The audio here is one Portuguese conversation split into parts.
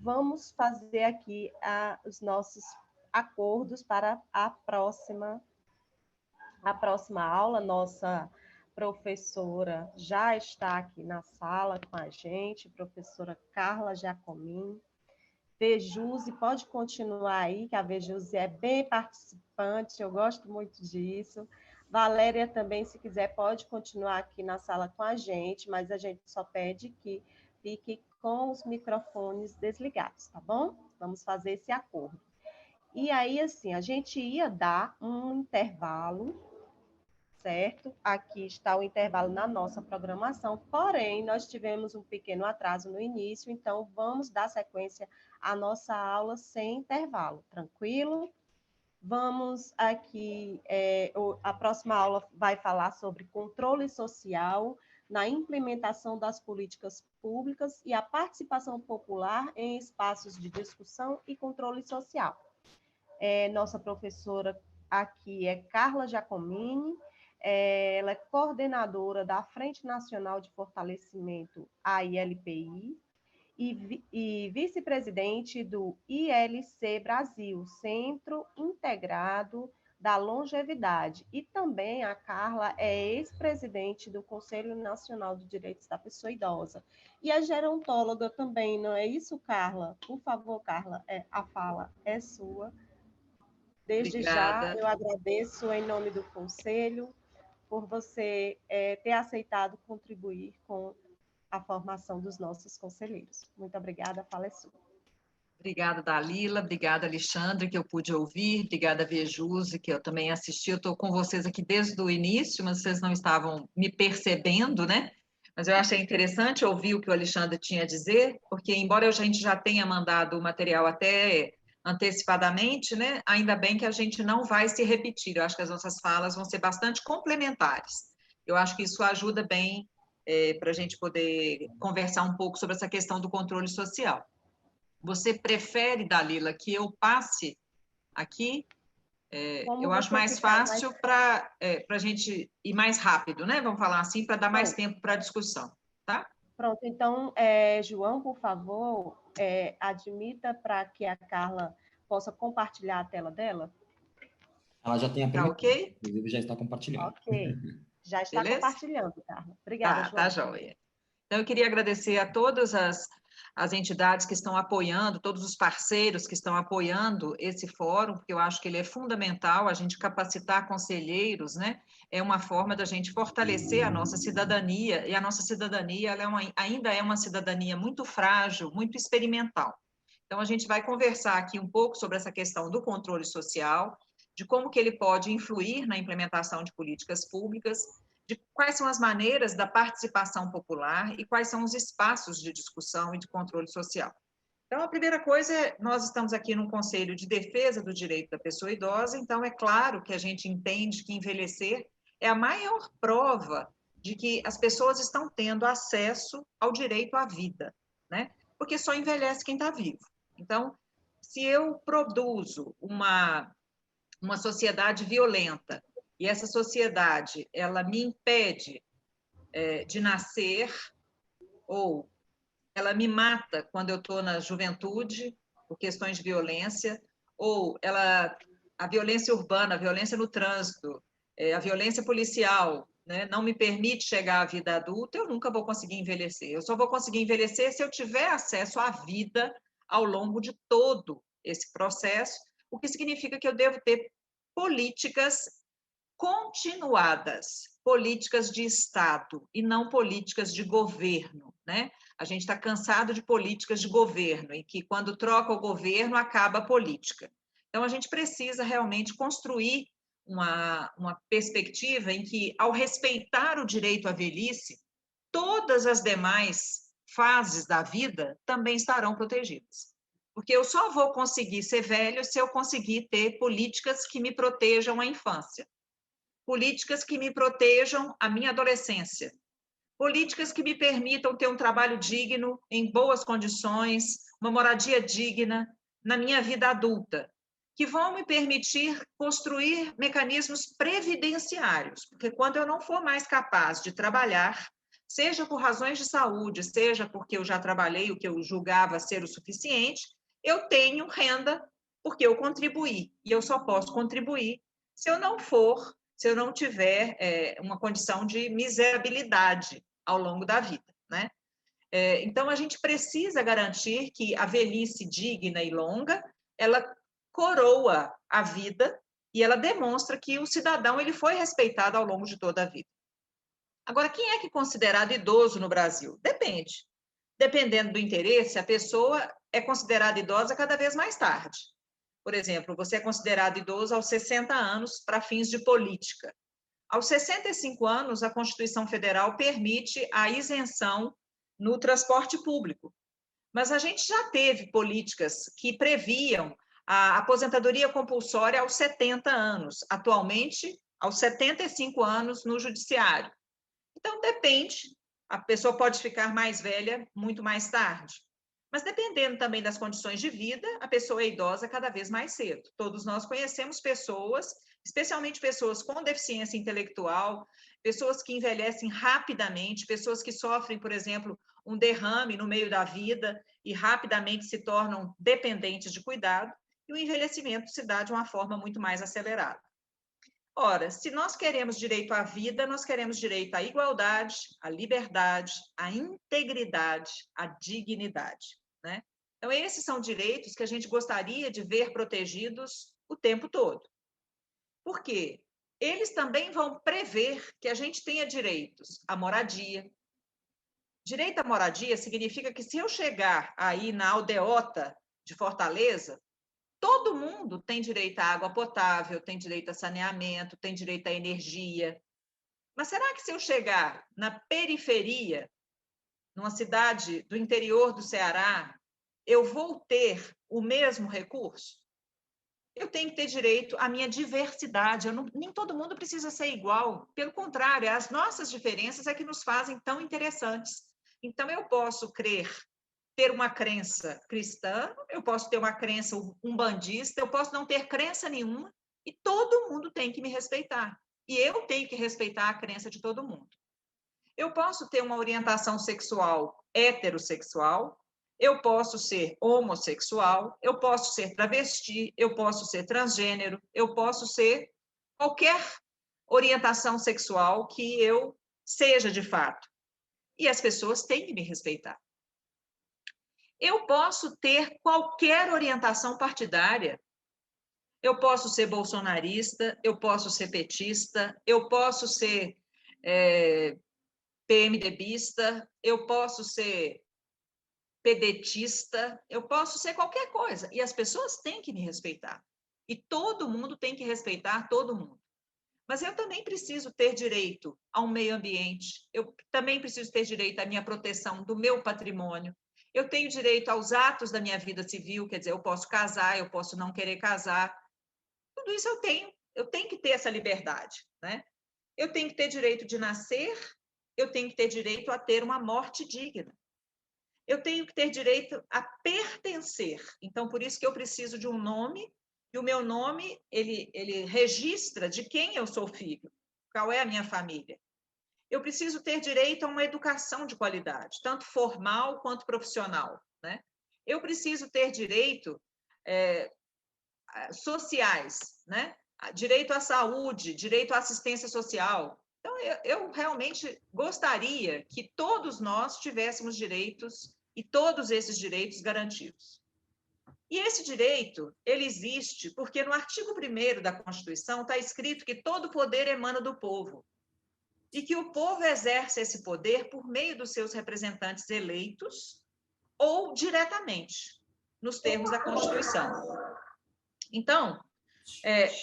vamos fazer aqui os nossos acordos para a próxima aula. Nossa professora já está aqui na sala com a gente, professora Carla Giacomin. Vejuse, pode continuar aí, que a Vejuse é bem participante, eu gosto muito disso. Valéria também, se quiser, pode continuar aqui na sala com a gente, mas a gente só pede que fique com os microfones desligados, tá bom? Vamos fazer esse acordo. E aí, assim, a gente ia dar um intervalo, certo? Aqui está o intervalo na nossa programação, porém, nós tivemos um pequeno atraso no início, então vamos dar sequência à nossa aula sem intervalo, tranquilo? Vamos aqui, a próxima aula vai falar sobre controle social na implementação das políticas públicas e a participação popular em espaços de discussão e controle social. Nossa professora aqui é Carla Giacomini, ela é coordenadora da Frente Nacional de Fortalecimento AILPI e vice-presidente do ILC Brasil, Centro Integrado da Longevidade. E também a Carla é ex-presidente do Conselho Nacional de Direitos da Pessoa Idosa. E é gerontóloga também, não é isso, Carla? Por favor, Carla, a fala é sua. Desde já, Obrigada. eu agradeço em nome do Conselho por você ter aceitado contribuir com a formação dos nossos conselheiros. Muito obrigada, a fala é sua. Obrigada, Dalila, obrigada, Alexandre, que eu pude ouvir, obrigada, Vejuse, que eu também assisti. Eu estou com vocês aqui desde o início, mas vocês não estavam me percebendo, né? Mas eu achei interessante ouvir o que o Alexandre tinha a dizer, porque, embora a gente já tenha mandado o material até antecipadamente, né? Ainda bem que a gente não vai se repetir. Eu acho que as nossas falas vão ser bastante complementares. Eu acho que isso ajuda bem para a gente poder conversar um pouco sobre essa questão do controle social. Você prefere, Dalila, que eu passe aqui? Eu acho mais fácil para a gente ir mais rápido, né? Vamos falar assim, para dar mais tempo para a discussão, tá? Pronto, então, João, por favor, admita para que a Carla possa compartilhar a tela dela. Ela já tem a primeira, ok? Inclusive já está compartilhando. Ok, já está compartilhando, Carla. Obrigada, João. Tá, joia. Então, eu queria agradecer a todas as entidades que estão apoiando, todos os parceiros que estão apoiando esse fórum, porque eu acho que ele é fundamental, a gente capacitar conselheiros, né? É uma forma da gente fortalecer a nossa cidadania, e a nossa cidadania ainda é uma cidadania muito frágil, muito experimental. Então, a gente vai conversar aqui um pouco sobre essa questão do controle social, de como que ele pode influir na implementação de políticas públicas, de quais são as maneiras da participação popular e quais são os espaços de discussão e de controle social. Então, a primeira coisa é, nós estamos aqui num Conselho de Defesa do Direito da Pessoa Idosa, então é claro que a gente entende que envelhecer é a maior prova de que as pessoas estão tendo acesso ao direito à vida, né? Porque só envelhece quem está vivo. Então, se eu produzo uma sociedade violenta, e essa sociedade, ela me impede de nascer, ou ela me mata quando eu estou na juventude, por questões de violência, ou a violência urbana, a violência no trânsito, a violência policial, né, não me permite chegar à vida adulta, eu nunca vou conseguir envelhecer. Eu só vou conseguir envelhecer se eu tiver acesso à vida ao longo de todo esse processo, o que significa que eu devo ter políticas continuadas, políticas de Estado e não políticas de governo, né? A gente está cansado de políticas de governo, em que quando troca o governo, acaba a política. Então, a gente precisa realmente construir uma perspectiva em que, ao respeitar o direito à velhice, todas as demais fases da vida também estarão protegidas. Porque eu só vou conseguir ser velho se eu conseguir ter políticas que me protejam a infância, políticas que me protejam a minha adolescência, políticas que me permitam ter um trabalho digno, em boas condições, uma moradia digna na minha vida adulta, que vão me permitir construir mecanismos previdenciários, porque quando eu não for mais capaz de trabalhar, seja por razões de saúde, seja porque eu já trabalhei o que eu julgava ser o suficiente, eu tenho renda porque eu contribuí. E eu só posso contribuir se eu não tiver uma condição de miserabilidade ao longo da vida, né? Então, a gente precisa garantir que a velhice digna e longa, ela coroa a vida e ela demonstra que o cidadão ele foi respeitado ao longo de toda a vida. Agora, quem é que é considerado idoso no Brasil? Depende. Dependendo do interesse, a pessoa é considerada idosa cada vez mais tarde. Por exemplo, você é considerado idoso aos 60 anos para fins de política. Aos 65 anos, a Constituição Federal permite a isenção no transporte público. Mas a gente já teve políticas que previam a aposentadoria compulsória aos 70 anos, atualmente aos 75 anos no judiciário. Então, depende, a pessoa pode ficar mais velha muito mais tarde. Mas dependendo também das condições de vida, a pessoa é idosa cada vez mais cedo. Todos nós conhecemos pessoas, especialmente pessoas com deficiência intelectual, pessoas que envelhecem rapidamente, pessoas que sofrem, por exemplo, um derrame no meio da vida e rapidamente se tornam dependentes de cuidado, e o envelhecimento se dá de uma forma muito mais acelerada. Ora, se nós queremos direito à vida, nós queremos direito à igualdade, à liberdade, à integridade, à dignidade, né? Então, esses são direitos que a gente gostaria de ver protegidos o tempo todo. Por quê? Eles também vão prever que a gente tenha direitos à moradia. Direito à moradia significa que se eu chegar aí na aldeota de Fortaleza, todo mundo tem direito à água potável, tem direito a saneamento, tem direito à energia. Mas será que se eu chegar na periferia, numa cidade do interior do Ceará, eu vou ter o mesmo recurso? Eu tenho que ter direito à minha diversidade. Nem todo mundo precisa ser igual. Pelo contrário, as nossas diferenças é que nos fazem tão interessantes. Então, eu posso ter uma crença cristã, eu posso ter uma crença umbandista, eu posso não ter crença nenhuma, e todo mundo tem que me respeitar. E eu tenho que respeitar a crença de todo mundo. Eu posso ter uma orientação sexual heterossexual, eu posso ser homossexual, eu posso ser travesti, eu posso ser transgênero, eu posso ser qualquer orientação sexual que eu seja de fato. E as pessoas têm que me respeitar. Eu posso ter qualquer orientação partidária. Eu posso ser bolsonarista, eu posso ser petista, eu posso ser PMDBista, eu posso ser pedetista, eu posso ser qualquer coisa. E as pessoas têm que me respeitar. E todo mundo tem que respeitar todo mundo. Mas eu também preciso ter direito ao meio ambiente, eu também preciso ter direito à minha proteção do meu patrimônio, eu tenho direito aos atos da minha vida civil, quer dizer, eu posso casar, eu posso não querer casar, tudo isso eu tenho que ter essa liberdade, né? Eu tenho que ter direito de nascer, eu tenho que ter direito a ter uma morte digna, eu tenho que ter direito a pertencer, então por isso que eu preciso de um nome, e o meu nome, ele registra de quem eu sou filho, qual é a minha família. Eu preciso ter direito a uma educação de qualidade, tanto formal quanto profissional, né? Eu preciso ter direito sociais, né? Direito à saúde, direito à assistência social. Então, eu realmente gostaria que todos nós tivéssemos direitos e todos esses direitos garantidos. E esse direito, ele existe porque no artigo 1º da Constituição está escrito que todo poder emana do povo e que o povo exerce esse poder por meio dos seus representantes eleitos ou diretamente, nos termos da Constituição. Então,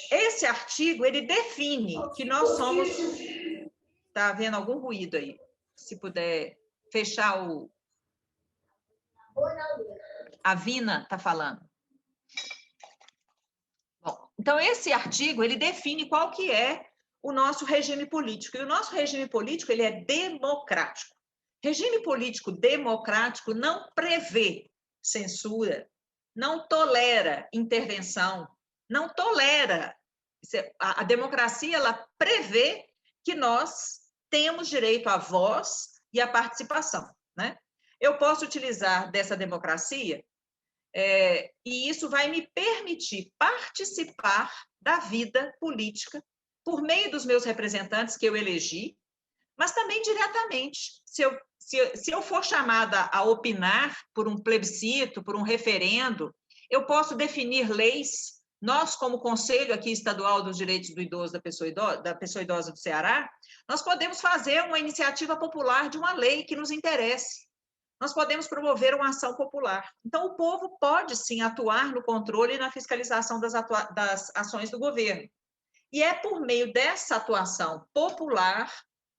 esse artigo, ele define que nós somos... Está havendo algum ruído aí? Se puder fechar o... A Vina está falando. Bom, então, esse artigo, ele define qual que é o nosso regime político. E o nosso regime político, ele é democrático. Regime político democrático não prevê censura, não tolera intervenção, não tolera... A democracia, ela prevê que nós temos direito à voz, e a participação, né? Eu posso utilizar dessa democracia e isso vai me permitir participar da vida política por meio dos meus representantes que eu elegi, mas também diretamente. Se eu for chamada a opinar por um plebiscito, por um referendo, eu posso definir leis. Nós, como Conselho aqui Estadual dos Direitos do Idoso da Pessoa Idosa do Ceará, nós podemos fazer uma iniciativa popular de uma lei que nos interesse. Nós podemos promover uma ação popular. Então, o povo pode, sim, atuar no controle e na fiscalização das ações do governo. E é por meio dessa atuação popular,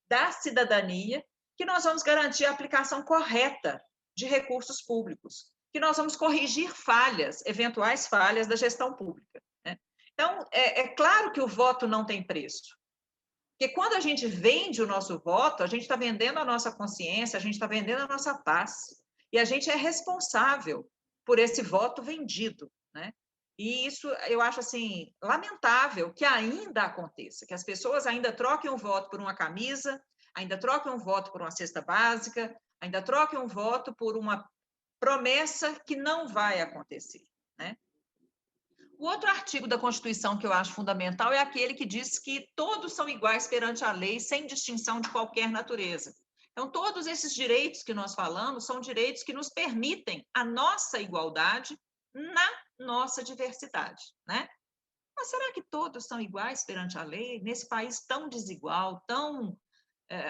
da cidadania, que nós vamos garantir a aplicação correta de recursos públicos, que nós vamos corrigir falhas, eventuais falhas da gestão pública, né? Então, é claro que o voto não tem preço, porque quando a gente vende o nosso voto, a gente está vendendo a nossa consciência, a gente está vendendo a nossa paz, e a gente é responsável por esse voto vendido, né? E isso eu acho assim lamentável que ainda aconteça, que as pessoas ainda troquem o voto por uma camisa, ainda troquem um voto por uma cesta básica, ainda troquem um voto por uma promessa que não vai acontecer, né? O outro artigo da Constituição que eu acho fundamental é aquele que diz que todos são iguais perante a lei, sem distinção de qualquer natureza. Então, todos esses direitos que nós falamos são direitos que nos permitem a nossa igualdade na nossa diversidade, né? Mas será que todos são iguais perante a lei? Nesse país tão desigual, tão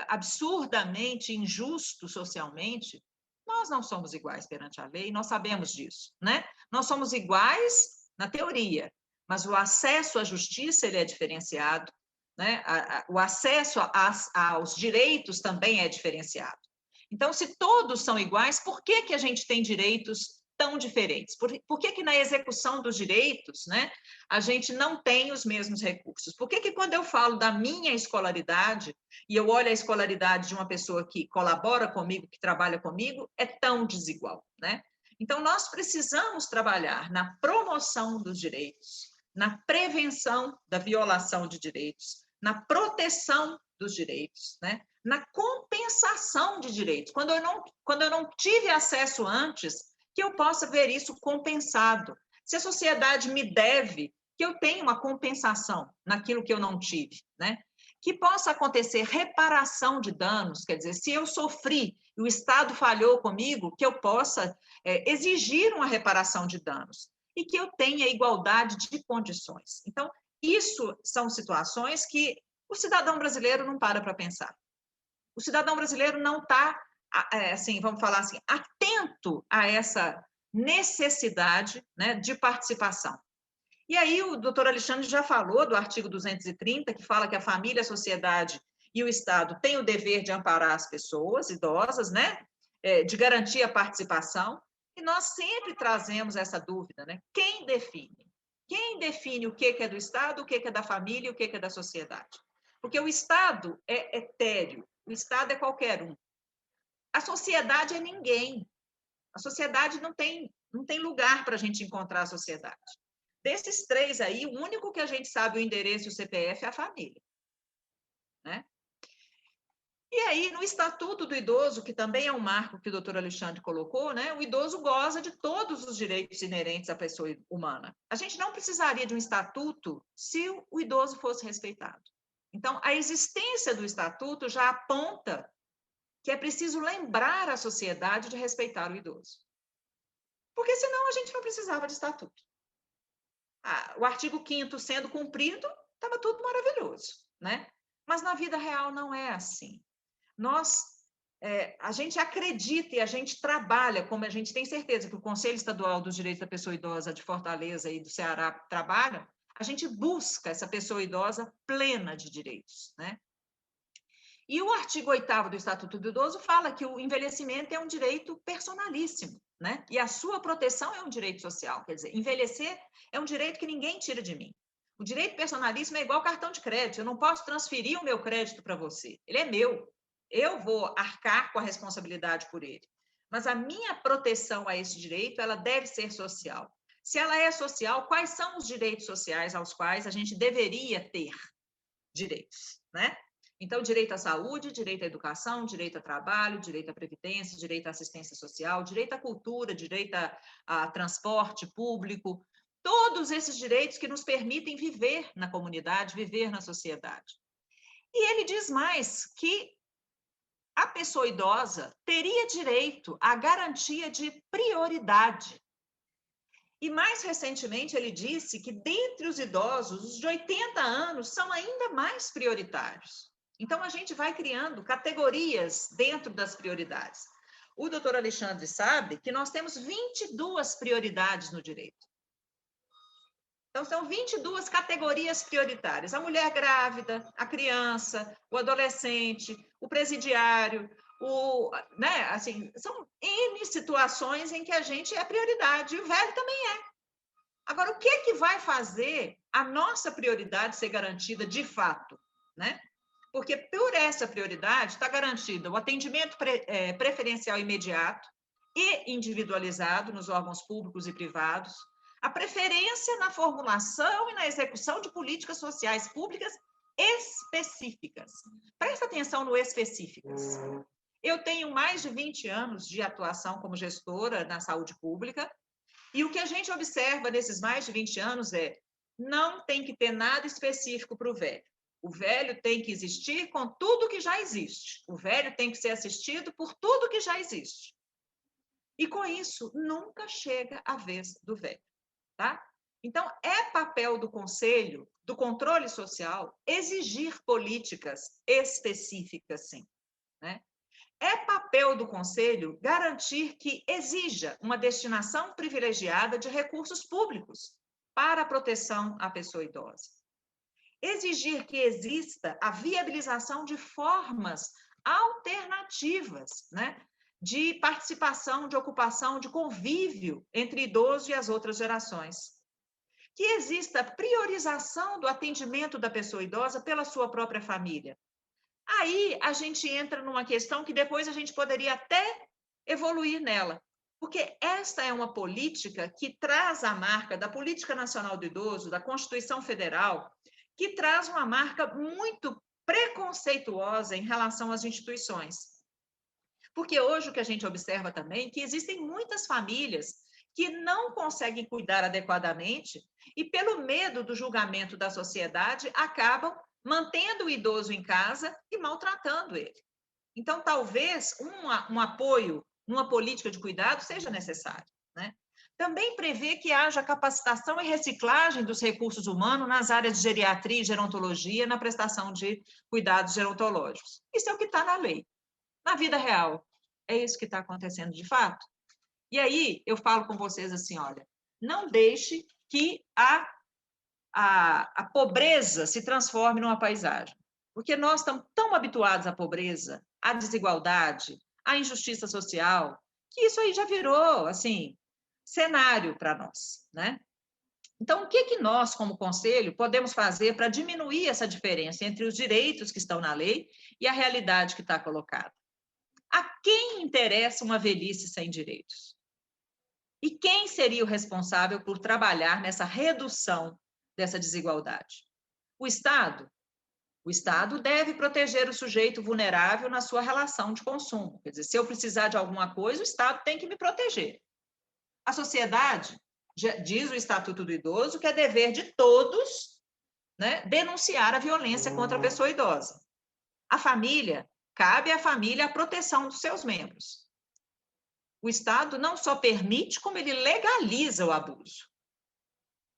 absurdamente injusto socialmente, nós não somos iguais perante a lei, nós sabemos disso, né? Nós somos iguais na teoria, mas o acesso à justiça ele é diferenciado, né? O acesso aos direitos também é diferenciado. Então, se todos são iguais, por que a gente tem direitos tão diferentes? Por que na execução dos direitos, né, a gente não tem os mesmos recursos? Por que quando eu falo da minha escolaridade, e eu olho a escolaridade de uma pessoa que colabora comigo, que trabalha comigo, é tão desigual, né? Então, nós precisamos trabalhar na promoção dos direitos, na prevenção da violação de direitos, na proteção dos direitos, né? Na compensação de direitos. Quando eu não tive acesso antes, que eu possa ver isso compensado. Se a sociedade me deve, que eu tenha uma compensação naquilo que eu não tive, né? Que possa acontecer reparação de danos, quer dizer, se eu sofri e o Estado falhou comigo, que eu possa exigir uma reparação de danos e que eu tenha igualdade de condições. Então, isso são situações que o cidadão brasileiro não para pensar. O cidadão brasileiro não está, assim, vamos falar assim, atento a essa necessidade, né, de participação. E aí o doutor Alexandre já falou do artigo 230, que fala que a família, a sociedade e o Estado têm o dever de amparar as pessoas idosas, né, de garantir a participação, e nós sempre trazemos essa dúvida, né? Quem define? Quem define o que é do Estado, o que é da família e o que é da sociedade? Porque o Estado é etéreo, o Estado é qualquer um. A sociedade é ninguém. A sociedade não tem lugar para a gente encontrar a sociedade. Desses três aí, o único que a gente sabe o endereço e o CPF é a família, né? E aí, no Estatuto do Idoso, que também é um marco que o doutor Alexandre colocou, né? O idoso goza de todos os direitos inerentes à pessoa humana. A gente não precisaria de um estatuto se o idoso fosse respeitado. Então, a existência do estatuto já aponta que é preciso lembrar a sociedade de respeitar o idoso. Porque senão a gente não precisava de estatuto. O artigo 5º sendo cumprido, estava tudo maravilhoso, né? Mas na vida real não é assim. A gente acredita e a gente trabalha, como a gente tem certeza que o Conselho Estadual dos Direitos da Pessoa Idosa de Fortaleza e do Ceará trabalham, a gente busca essa pessoa idosa plena de direitos, né? E o artigo 8º do Estatuto do Idoso fala que o envelhecimento é um direito personalíssimo, né? E a sua proteção é um direito social, quer dizer, envelhecer é um direito que ninguém tira de mim. O direito personalíssimo é igual cartão de crédito, eu não posso transferir o meu crédito para você, ele é meu, eu vou arcar com a responsabilidade por ele. Mas a minha proteção a esse direito, ela deve ser social. Se ela é social, quais são os direitos sociais aos quais a gente deveria ter direitos, né? Então, direito à saúde, direito à educação, direito ao trabalho, direito à previdência, direito à assistência social, direito à cultura, direito a transporte público, todos esses direitos que nos permitem viver na comunidade, viver na sociedade. E ele diz mais que a pessoa idosa teria direito à garantia de prioridade. E mais recentemente ele disse que dentre os idosos, os de 80 anos são ainda mais prioritários. Então, a gente vai criando categorias dentro das prioridades. O doutor Alexandre sabe que nós temos 22 prioridades no direito. Então, são 22 categorias prioritárias. A mulher grávida, a criança, o adolescente, o presidiário, né? Assim, são N situações em que a gente é prioridade, e o velho também é. Agora, o que vai fazer a nossa prioridade ser garantida de fato, né? Porque por essa prioridade está garantido o atendimento preferencial imediato e individualizado nos órgãos públicos e privados, a preferência na formulação e na execução de políticas sociais públicas específicas. Presta atenção no específicas. Eu tenho mais de 20 anos de atuação como gestora na saúde pública, e o que a gente observa nesses mais de 20 anos não tem que ter nada específico para o velho. O velho tem que existir com tudo que já existe. O velho tem que ser assistido por tudo que já existe. E com isso, nunca chega a vez do velho, tá? Então, é papel do Conselho, do controle social, exigir políticas específicas, sim, né? É papel do Conselho garantir que exija uma destinação privilegiada de recursos públicos para a proteção à pessoa idosa. Exigir que exista a viabilização de formas alternativas, né, de participação, de ocupação, de convívio entre idoso e as outras gerações. Que exista priorização do atendimento da pessoa idosa pela sua própria família. Aí a gente entra numa questão que depois a gente poderia até evoluir nela, porque esta é uma política que traz a marca da Política Nacional do Idoso, da Constituição Federal, que traz uma marca muito preconceituosa em relação às instituições. Porque hoje o que a gente observa também é que existem muitas famílias que não conseguem cuidar adequadamente e, pelo medo do julgamento da sociedade, acabam mantendo o idoso em casa e maltratando ele. Então, talvez um apoio numa política de cuidado seja necessário, né? Também prevê que haja capacitação e reciclagem dos recursos humanos nas áreas de geriatria e gerontologia na prestação de cuidados gerontológicos. Isso é o que está na lei. Na vida real, é isso que está acontecendo de fato? E aí, eu falo com vocês assim, olha, não deixe que a pobreza se transforme numa paisagem. Porque nós estamos tão habituados à pobreza, à desigualdade, à injustiça social, que isso aí já virou, assim, cenário para nós, né? Então, o que nós, como conselho, podemos fazer para diminuir essa diferença entre os direitos que estão na lei e a realidade que está colocada? A quem interessa uma velhice sem direitos? E quem seria o responsável por trabalhar nessa redução dessa desigualdade? O Estado? O Estado deve proteger o sujeito vulnerável na sua relação de consumo. Quer dizer, se eu precisar de alguma coisa, o Estado tem que me proteger. A sociedade, diz o Estatuto do Idoso, que é dever de todos, né, denunciar a violência contra a pessoa idosa. A família, cabe à família a proteção dos seus membros. O Estado não só permite, como ele legaliza o abuso.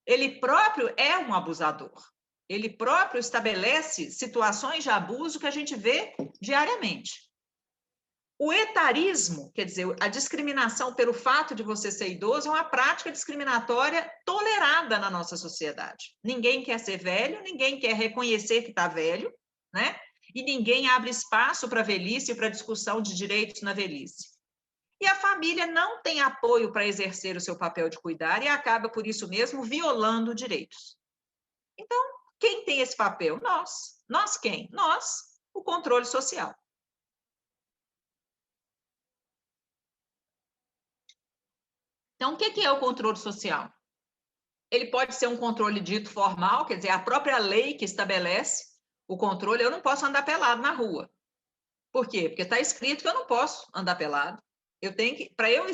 Ele próprio é um abusador. Ele próprio estabelece situações de abuso que a gente vê diariamente. O etarismo, quer dizer, a discriminação pelo fato de você ser idoso, é uma prática discriminatória tolerada na nossa sociedade. Ninguém quer ser velho, ninguém quer reconhecer que está velho, né? E ninguém abre espaço para a velhice e para a discussão de direitos na velhice. E a família não tem apoio para exercer o seu papel de cuidar e acaba, por isso mesmo, violando direitos. Então, quem tem esse papel? Nós. Nós quem? Nós, o controle social. Então, o que é o controle social? Ele pode ser um controle dito formal, quer dizer, a própria lei que estabelece O controle, eu não posso andar pelado na rua. Por quê? Porque está escrito que eu não posso andar pelado. Eu tenho que, para eu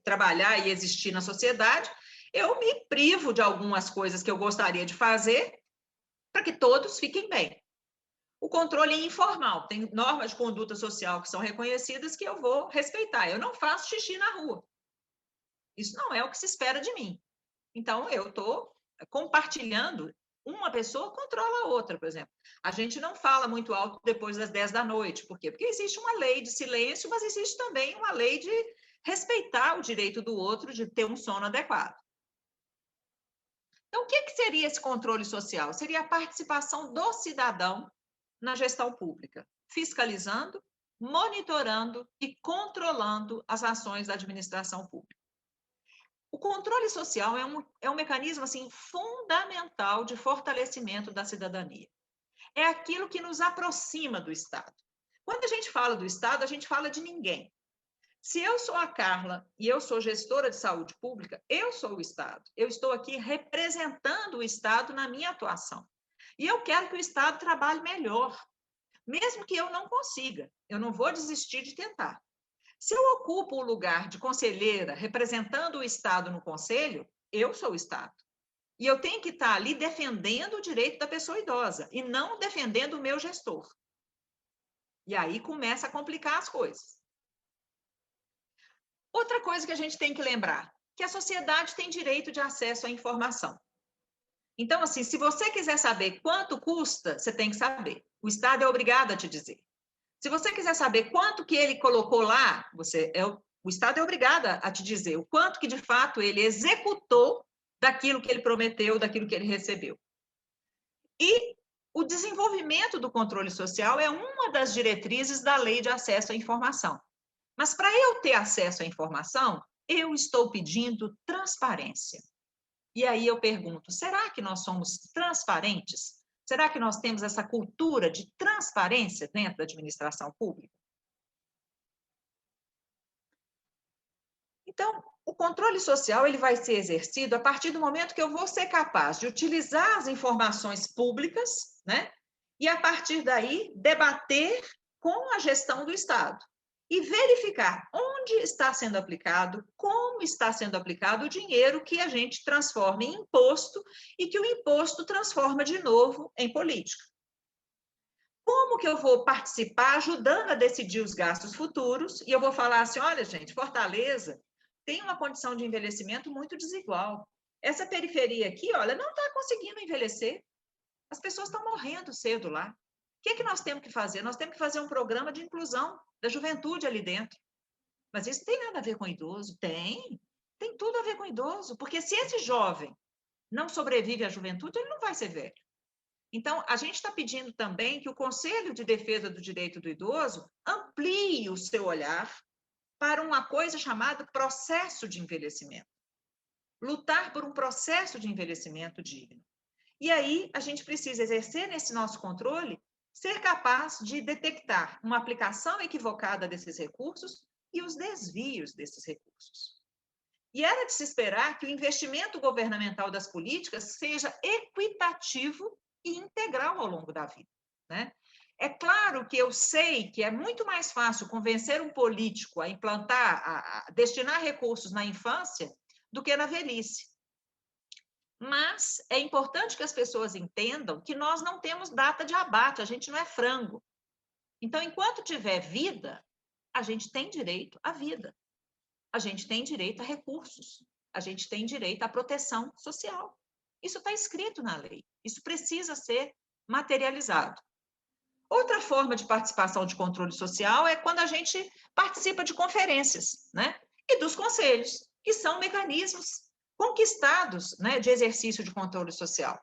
trabalhar e existir na sociedade, eu me privo de algumas coisas que eu gostaria de fazer para que todos fiquem bem. O controle é informal, tem normas de conduta social que são reconhecidas que eu vou respeitar. Eu não faço xixi na rua. Isso não é o que se espera de mim. Então, eu estou compartilhando, uma pessoa controla a outra, por exemplo. A gente não fala muito alto depois das 10 da noite. Por quê? Porque existe uma lei de silêncio, mas existe também uma lei de respeitar o direito do outro de ter um sono adequado. Então, o que seria esse controle social? Seria a participação do cidadão na gestão pública, fiscalizando, monitorando e controlando as ações da administração pública. O controle social é um mecanismo assim, fundamental de fortalecimento da cidadania. É aquilo que nos aproxima do Estado. Quando a gente fala do Estado, a gente fala de ninguém. Se eu sou a Carla e eu sou gestora de saúde pública, eu sou o Estado. Eu estou aqui representando o Estado na minha atuação. E eu quero que o Estado trabalhe melhor, mesmo que eu não consiga. Eu não vou desistir de tentar. Se eu ocupo o lugar de conselheira representando o Estado no conselho, eu sou o Estado. E eu tenho que estar ali defendendo o direito da pessoa idosa e não defendendo o meu gestor. E aí começa a complicar as coisas. Outra coisa que a gente tem que lembrar, que a sociedade tem direito de acesso à informação. Então, assim, se você quiser saber quanto custa, você tem que saber. O Estado é obrigado a te dizer. Se você quiser saber quanto que ele colocou lá, o Estado é obrigado a te dizer o quanto que, de fato, ele executou daquilo que ele prometeu, daquilo que ele recebeu. E o desenvolvimento do controle social é uma das diretrizes da Lei de Acesso à Informação. Mas para eu ter acesso à informação, eu estou pedindo transparência. E aí eu pergunto, será que nós somos transparentes? Será que nós temos essa cultura de transparência dentro da administração pública? Então, o controle social ele vai ser exercido a partir do momento que eu vou ser capaz de utilizar as informações públicas, né? E a partir daí debater com a gestão do Estado e verificar onde está sendo aplicado, como está sendo aplicado o dinheiro que a gente transforma em imposto e que o imposto transforma de novo em política. Como que eu vou participar ajudando a decidir os gastos futuros? E eu vou falar assim, olha, gente, Fortaleza tem uma condição de envelhecimento muito desigual. Essa periferia aqui, olha, não está conseguindo envelhecer. As pessoas estão morrendo cedo lá. O que nós temos que fazer? Nós temos que fazer um programa de inclusão da juventude ali dentro. Mas isso tem nada a ver com idoso? Tem tudo a ver com idoso, porque se esse jovem não sobrevive à juventude, ele não vai ser velho. Então, a gente está pedindo também que o Conselho de Defesa do Direito do Idoso amplie o seu olhar para uma coisa chamada processo de envelhecimento. Lutar por um processo de envelhecimento digno. E aí, a gente precisa exercer nesse nosso controle, ser capaz de detectar uma aplicação equivocada desses recursos e os desvios desses recursos. E era de se esperar que o investimento governamental das políticas seja equitativo e integral ao longo da vida, né? É claro que eu sei que é muito mais fácil convencer um político a implantar, a destinar recursos na infância do que na velhice. Mas é importante que as pessoas entendam que nós não temos data de abate, a gente não é frango. Então, enquanto tiver vida, a gente tem direito à vida. A gente tem direito a recursos. A gente tem direito à proteção social. Isso está escrito na lei. Isso precisa ser materializado. Outra forma de participação de controle social é quando a gente participa de conferências, né? E dos conselhos, que são mecanismos conquistados, né, de exercício de controle social.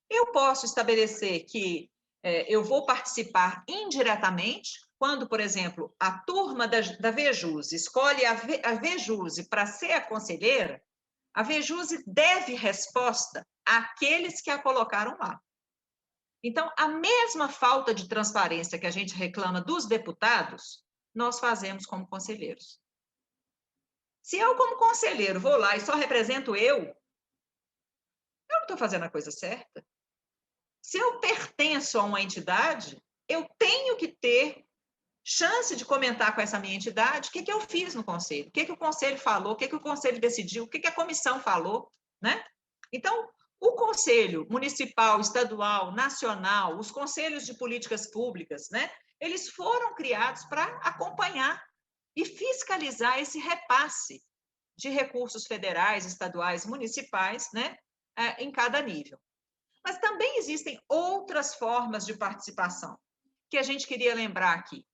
Eu posso estabelecer que eu vou participar indiretamente, quando, por exemplo, a turma da Vejuse escolhe a Vejuse para ser a conselheira, a Vejuse deve resposta àqueles que a colocaram lá. Então, a mesma falta de transparência que a gente reclama dos deputados, nós fazemos como conselheiros. Se eu, como conselheiro, vou lá e só represento eu não estou fazendo a coisa certa. Se eu pertenço a uma entidade, eu tenho que ter chance de comentar com essa minha entidade o que eu fiz no conselho, o que o conselho falou, o que o conselho decidiu, o que a comissão falou, né? Então, o conselho municipal, estadual, nacional, os conselhos de políticas públicas, né? Eles foram criados para acompanhar e fiscalizar esse repasse de recursos federais, estaduais, municipais, né? Em cada nível. Mas também existem outras formas de participação que a gente queria lembrar aqui.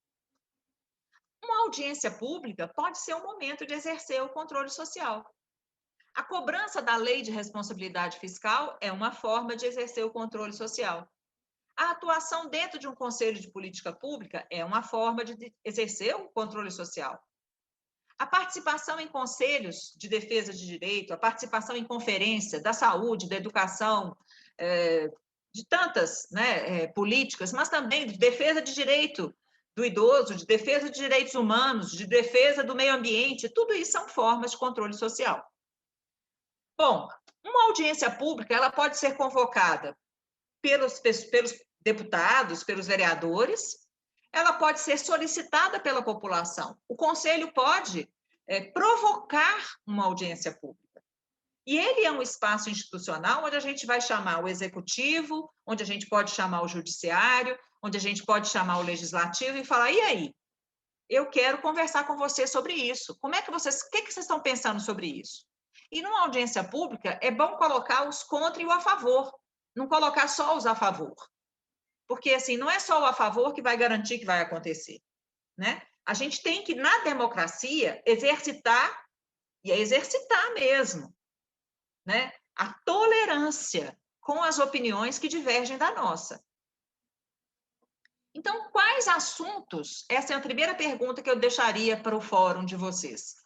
Uma audiência pública pode ser um momento de exercer o controle social. A cobrança da lei de responsabilidade fiscal é uma forma de exercer o controle social. A atuação dentro de um conselho de política pública é uma forma de exercer o controle social. A participação em conselhos de defesa de direito, a participação em conferência da saúde, da educação, de tantas, né, políticas, mas também de defesa de direito do idoso, de defesa de direitos humanos, de defesa do meio ambiente, tudo isso são formas de controle social. Bom, uma audiência pública ela pode ser convocada pelos deputados, pelos vereadores, ela pode ser solicitada pela população. O conselho pode provocar uma audiência pública. E ele é um espaço institucional onde a gente vai chamar o executivo, onde a gente pode chamar o judiciário, onde a gente pode chamar o legislativo e falar, e aí? Eu quero conversar com você sobre isso. Como é que vocês, o que vocês estão pensando sobre isso? E numa audiência pública, é bom colocar os contra e o a favor, não colocar só os a favor. Porque, assim, não é só o a favor que vai garantir que vai acontecer, né? A gente tem que, na democracia, exercitar, e é exercitar mesmo, né? A tolerância com as opiniões que divergem da nossa. Então, quais assuntos, essa é a primeira pergunta que eu deixaria para o fórum de vocês.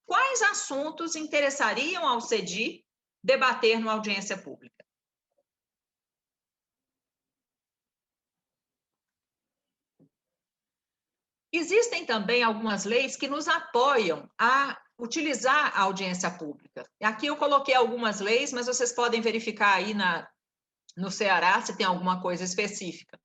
Quais assuntos interessariam ao CEDI debater numa audiência pública? Existem também algumas leis que nos apoiam a utilizar a audiência pública. Aqui eu coloquei algumas leis, mas vocês podem verificar aí no Ceará se tem alguma coisa específica.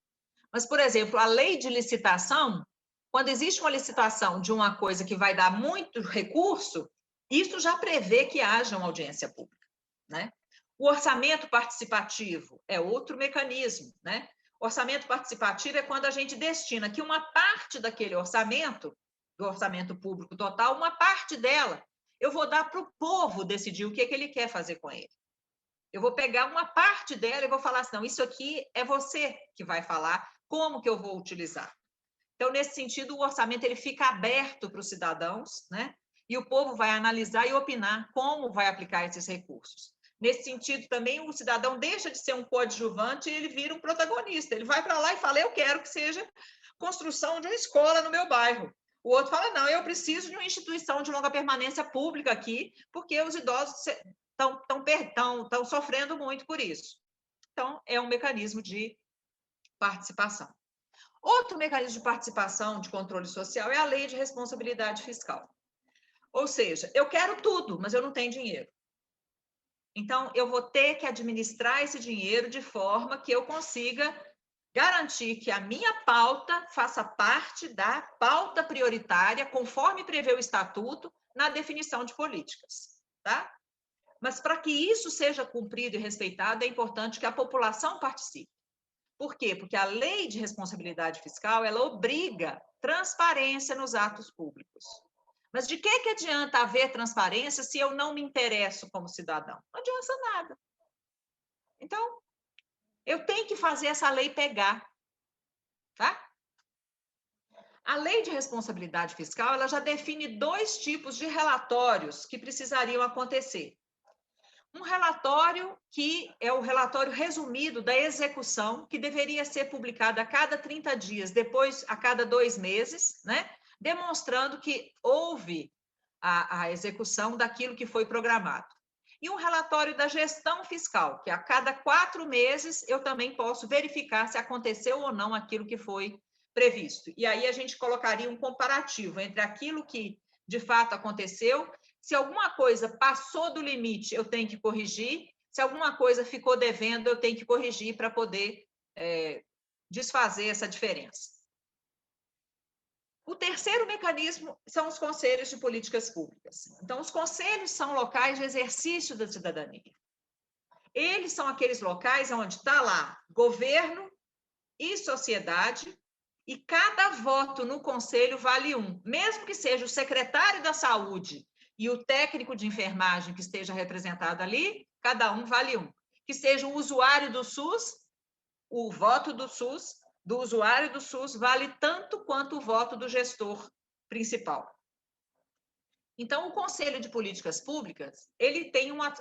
Mas, por exemplo, a lei de licitação, quando existe uma licitação de uma coisa que vai dar muito recurso, isso já prevê que haja uma audiência pública, né? O orçamento participativo é outro mecanismo, né? Orçamento participativo é quando a gente destina que uma parte daquele orçamento, do orçamento público total, uma parte dela, eu vou dar para o povo decidir o que ele quer fazer com ele. Eu vou pegar uma parte dela e vou falar assim, não, isso aqui é você que vai falar como que eu vou utilizar. Então, nesse sentido, o orçamento ele fica aberto para os cidadãos, né? E o povo vai analisar e opinar como vai aplicar esses recursos. Nesse sentido, também, o cidadão deixa de ser um coadjuvante e ele vira um protagonista. Ele vai para lá e fala, eu quero que seja construção de uma escola no meu bairro. O outro fala, não, eu preciso de uma instituição de longa permanência pública aqui, porque os idosos estão sofrendo muito por isso. Então, é um mecanismo de participação. Outro mecanismo de participação de controle social é a lei de responsabilidade fiscal. Ou seja, eu quero tudo, mas eu não tenho dinheiro. Então, eu vou ter que administrar esse dinheiro de forma que eu consiga garantir que a minha pauta faça parte da pauta prioritária, conforme prevê o estatuto, na definição de políticas, tá? Mas para que isso seja cumprido e respeitado, é importante que a população participe. Por quê? Porque a lei de responsabilidade fiscal, ela obriga transparência nos atos públicos. Mas de que adianta haver transparência se eu não me interesso como cidadão? Não adianta nada. Então, eu tenho que fazer essa lei pegar, tá? A lei de responsabilidade fiscal, ela já define 2 tipos de relatórios que precisariam acontecer. Um relatório que é o relatório resumido da execução, que deveria ser publicado a cada 30 dias, depois a cada 2 meses, né? Demonstrando que houve a execução daquilo que foi programado. E um relatório da gestão fiscal, que a cada 4 meses eu também posso verificar se aconteceu ou não aquilo que foi previsto. E aí a gente colocaria um comparativo entre aquilo que de fato aconteceu. Se alguma coisa passou do limite, eu tenho que corrigir. Se alguma coisa ficou devendo, eu tenho que corrigir para poder desfazer essa diferença. O terceiro mecanismo são os conselhos de políticas públicas. Então, os conselhos são locais de exercício da cidadania. Eles são aqueles locais onde está lá governo e sociedade, e cada voto no conselho vale um. Mesmo que seja o secretário da saúde e o técnico de enfermagem que esteja representado ali, cada um vale um. Que seja o usuário do SUS, o voto do SUS, do usuário do SUS, vale tanto quanto o voto do gestor principal. Então, o Conselho de Políticas Públicas, ele tem uma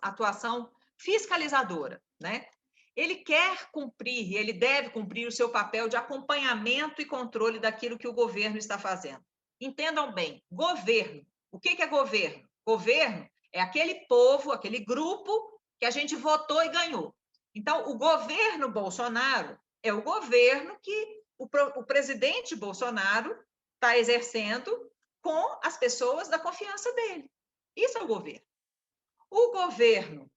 atuação fiscalizadora, né? Ele quer cumprir, ele deve cumprir o seu papel de acompanhamento e controle daquilo que o governo está fazendo. Entendam bem, governo. O que é governo? Governo é aquele povo, aquele grupo que a gente votou e ganhou. Então, o governo Bolsonaro é o governo que o presidente Bolsonaro está exercendo com as pessoas da confiança dele. Isso é o governo. O governo,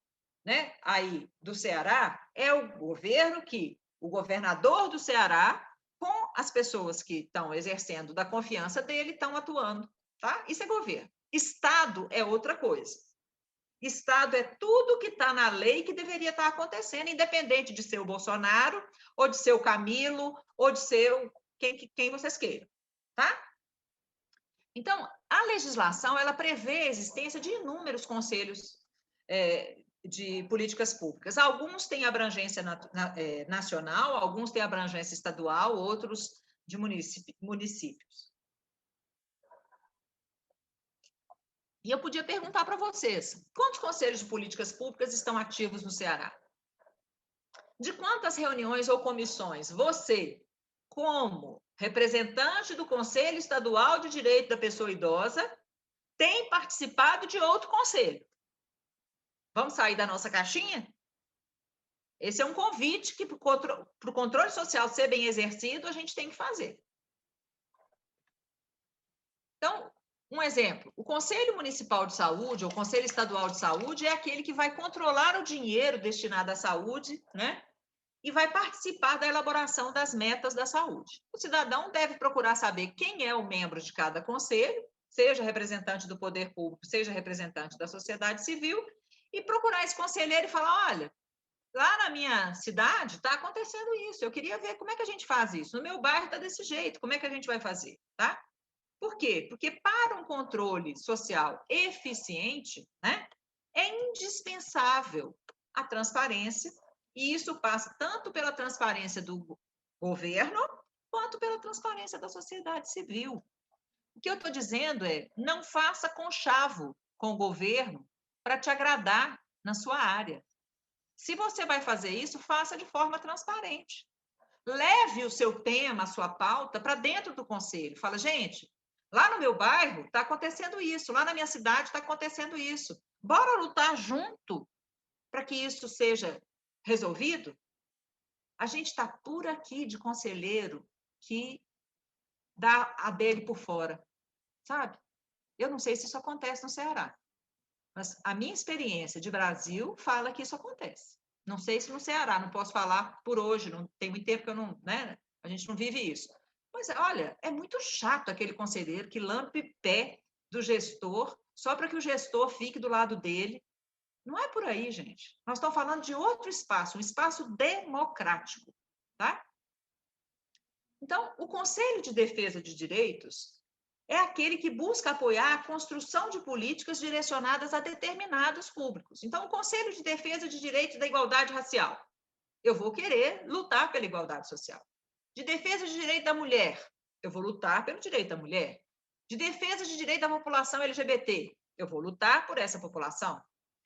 né, aí do Ceará é o governo que o governador do Ceará, com as pessoas que estão exercendo da confiança dele, estão atuando, tá? Isso é governo. Estado é outra coisa. Estado é tudo que está na lei que deveria estar acontecendo, independente de ser o Bolsonaro, ou de ser o Camilo, ou de ser quem vocês queiram, tá? Então, a legislação, ela prevê a existência de inúmeros conselhos de políticas públicas. Alguns têm abrangência nacional, alguns têm abrangência estadual, outros de municípios. E eu podia perguntar para vocês, quantos conselhos de políticas públicas estão ativos no Ceará? De quantas reuniões ou comissões você, como representante do Conselho Estadual de Direito da Pessoa Idosa, tem participado de outro conselho? Vamos sair da nossa caixinha? Esse é um convite que, para o controle social ser bem exercido, a gente tem que fazer. Então, um exemplo, o Conselho Municipal de Saúde, ou Conselho Estadual de Saúde, é aquele que vai controlar o dinheiro destinado à saúde, né? E vai participar da elaboração das metas da saúde. O cidadão deve procurar saber quem é o membro de cada conselho, seja representante do poder público, seja representante da sociedade civil, e procurar esse conselheiro e falar, olha, lá na minha cidade está acontecendo isso, eu queria ver como é que a gente faz isso. No meu bairro está desse jeito, como é que a gente vai fazer, tá? Por quê? Porque para um controle social eficiente, né, é indispensável a transparência, e isso passa tanto pela transparência do governo, quanto pela transparência da sociedade civil. O que eu estou dizendo é, não faça conchavo com o governo para te agradar na sua área. Se você vai fazer isso, faça de forma transparente. Leve o seu tema, a sua pauta, para dentro do conselho. Fala, gente, lá no meu bairro está acontecendo isso, lá na minha cidade está acontecendo isso. Bora lutar junto para que isso seja resolvido? A gente está por aqui de conselheiro que dá a dele por fora, sabe? Eu não sei se isso acontece no Ceará, mas a minha experiência de Brasil fala que isso acontece. Não sei se no Ceará, não posso falar por hoje, não tem muito tempo que eu não, né? A gente não vive isso. Mas, olha, é muito chato aquele conselheiro que lambe pé do gestor só para que o gestor fique do lado dele. Não é por aí, gente. Nós estamos falando de outro espaço, um espaço democrático, tá? Então, o Conselho de Defesa de Direitos é aquele que busca apoiar a construção de políticas direcionadas a determinados públicos. Então, o Conselho de Defesa de Direitos da Igualdade Racial, eu vou querer lutar pela igualdade social. De defesa de direito da mulher, eu vou lutar pelo direito da mulher. De defesa de direito da população LGBT, eu vou lutar por essa população.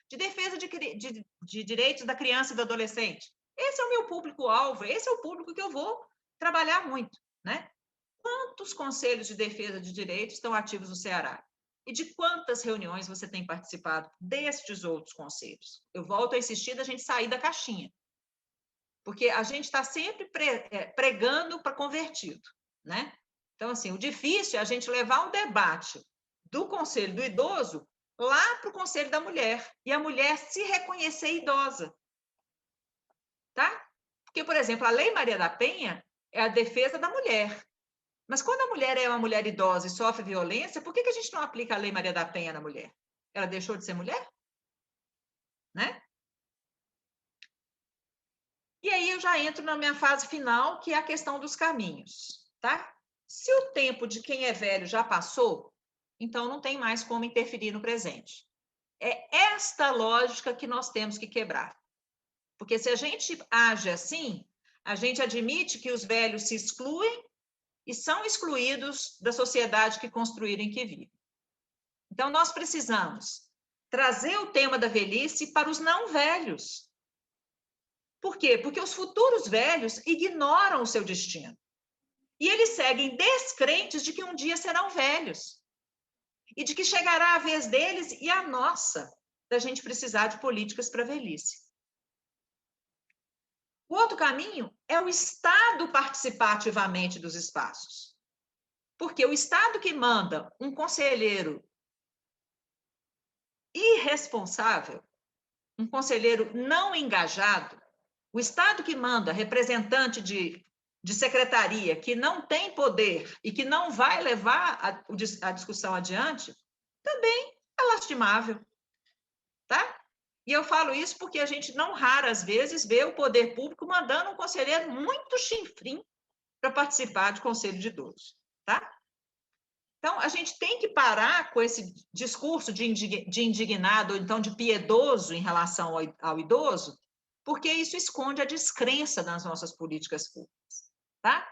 De defesa de direitos da criança e do adolescente, esse é o meu público-alvo, esse é o público que eu vou trabalhar muito, né? Quantos conselhos de defesa de direitos estão ativos no Ceará? E de quantas reuniões você tem participado destes outros conselhos? Eu volto a insistir da gente sair da caixinha. Porque a gente está sempre pregando para convertido, né? Então, assim, o difícil é a gente levar um debate do Conselho do Idoso lá para o Conselho da Mulher, e a mulher se reconhecer idosa. Tá? Porque, por exemplo, a Lei Maria da Penha é a defesa da mulher. Mas quando a mulher é uma mulher idosa e sofre violência, por que a gente não aplica a Lei Maria da Penha na mulher? Ela deixou de ser mulher? Né? E aí eu já entro na minha fase final, que é a questão dos caminhos. Tá? Se o tempo de quem é velho já passou, então não tem mais como interferir no presente. É esta lógica que nós temos que quebrar. Porque se a gente age assim, a gente admite que os velhos se excluem e são excluídos da sociedade que construíram e que vivem. Então, nós precisamos trazer o tema da velhice para os não velhos. Por quê? Porque os futuros velhos ignoram o seu destino. E eles seguem descrentes de que um dia serão velhos. E de que chegará a vez deles e a nossa, da gente precisar de políticas para a velhice. O outro caminho é o Estado participar ativamente dos espaços. Porque o Estado que manda um conselheiro irresponsável, um conselheiro não engajado, o Estado que manda representante de secretaria que não tem poder e que não vai levar a discussão adiante, também é lastimável. Tá? E eu falo isso porque a gente não raras vezes vê o poder público mandando um conselheiro muito chinfrim para participar de conselho de idosos, tá? Então, a gente tem que parar com esse discurso de indignado, ou então de piedoso em relação ao idoso, porque isso esconde a descrença nas nossas políticas públicas, tá?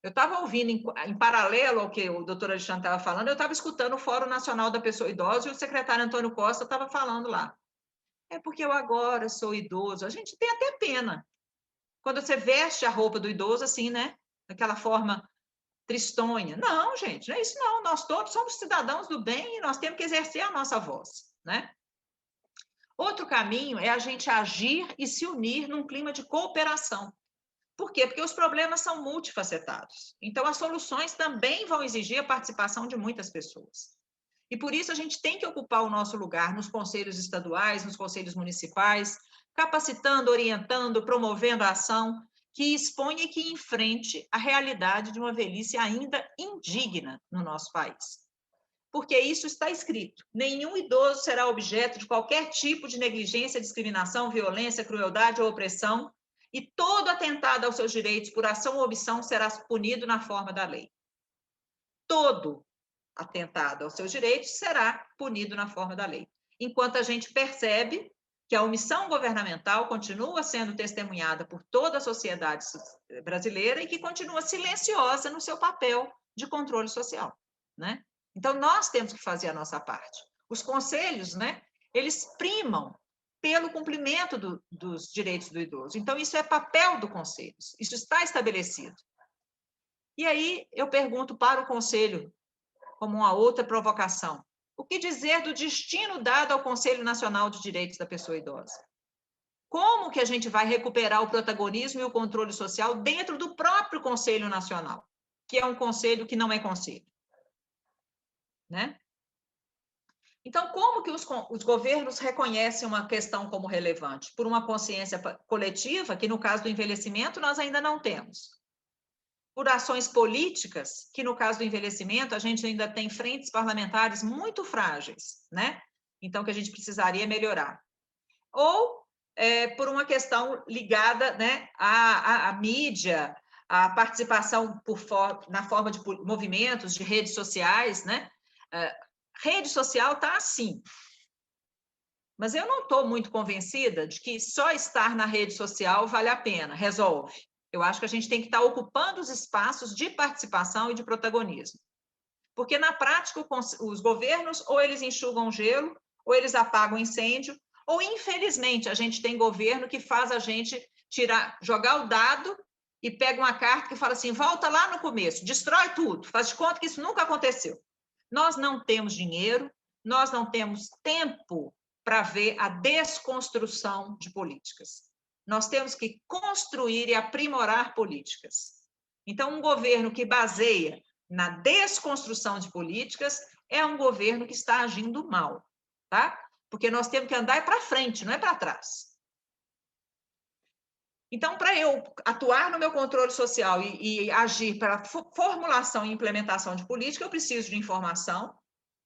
Eu estava ouvindo, em paralelo ao que o doutor Alexandre estava falando, eu estava escutando o Fórum Nacional da Pessoa Idosa e o secretário Antônio Costa estava falando lá. É porque eu agora sou idoso. A gente tem até pena. Quando você veste a roupa do idoso assim, né? Daquela forma tristonha. Não, gente, não é isso não. Nós todos somos cidadãos do bem e nós temos que exercer a nossa voz, né? Outro caminho é a gente agir e se unir num clima de cooperação. Por quê? Porque os problemas são multifacetados. Então, as soluções também vão exigir a participação de muitas pessoas. E por isso a gente tem que ocupar o nosso lugar nos conselhos estaduais, nos conselhos municipais, capacitando, orientando, promovendo a ação que exponha e que enfrente a realidade de uma velhice ainda indigna no nosso país. Porque isso está escrito: nenhum idoso será objeto de qualquer tipo de negligência, discriminação, violência, crueldade ou opressão, e todo atentado aos seus direitos por ação ou omissão será punido na forma da lei. Todo atentado aos seus direitos será punido na forma da lei. Enquanto a gente percebe que a omissão governamental continua sendo testemunhada por toda a sociedade brasileira e que continua silenciosa no seu papel de controle social, né? Então, nós temos que fazer a nossa parte. Os conselhos, né, eles primam pelo cumprimento dos direitos do idoso. Então, isso é papel do conselho, isso está estabelecido. E aí, eu pergunto para o conselho, como uma outra provocação, o que dizer do destino dado ao Conselho Nacional de Direitos da Pessoa Idosa? Como que a gente vai recuperar o protagonismo e o controle social dentro do próprio Conselho Nacional, que é um conselho que não é conselho? Né? Então, como que os governos reconhecem uma questão como relevante? Por uma consciência coletiva, que no caso do envelhecimento nós ainda não temos. Por ações políticas, que no caso do envelhecimento a gente ainda tem frentes parlamentares muito frágeis, né? Então, que a gente precisaria melhorar. Ou por uma questão ligada, né, à mídia, à participação na forma de movimentos, de redes sociais, né? Rede social está assim. Mas eu não estou muito convencida de que só estar na rede social vale a pena, resolve. Eu acho que a gente tem que estar ocupando os espaços de participação e de protagonismo. Porque, na prática, os governos, ou eles enxugam gelo, ou eles apagam incêndio, ou, infelizmente, a gente tem governo que faz a gente jogar o dado e pega uma carta que fala assim, volta lá no começo, destrói tudo, faz de conta que isso nunca aconteceu. Nós não temos dinheiro, nós não temos tempo para ver a desconstrução de políticas. Nós temos que construir e aprimorar políticas. Então, um governo que baseia na desconstrução de políticas é um governo que está agindo mal. tá? Porque nós temos que andar para frente, não é para trás. Então, para eu atuar no meu controle social e agir para formulação e implementação de política, eu preciso de informação,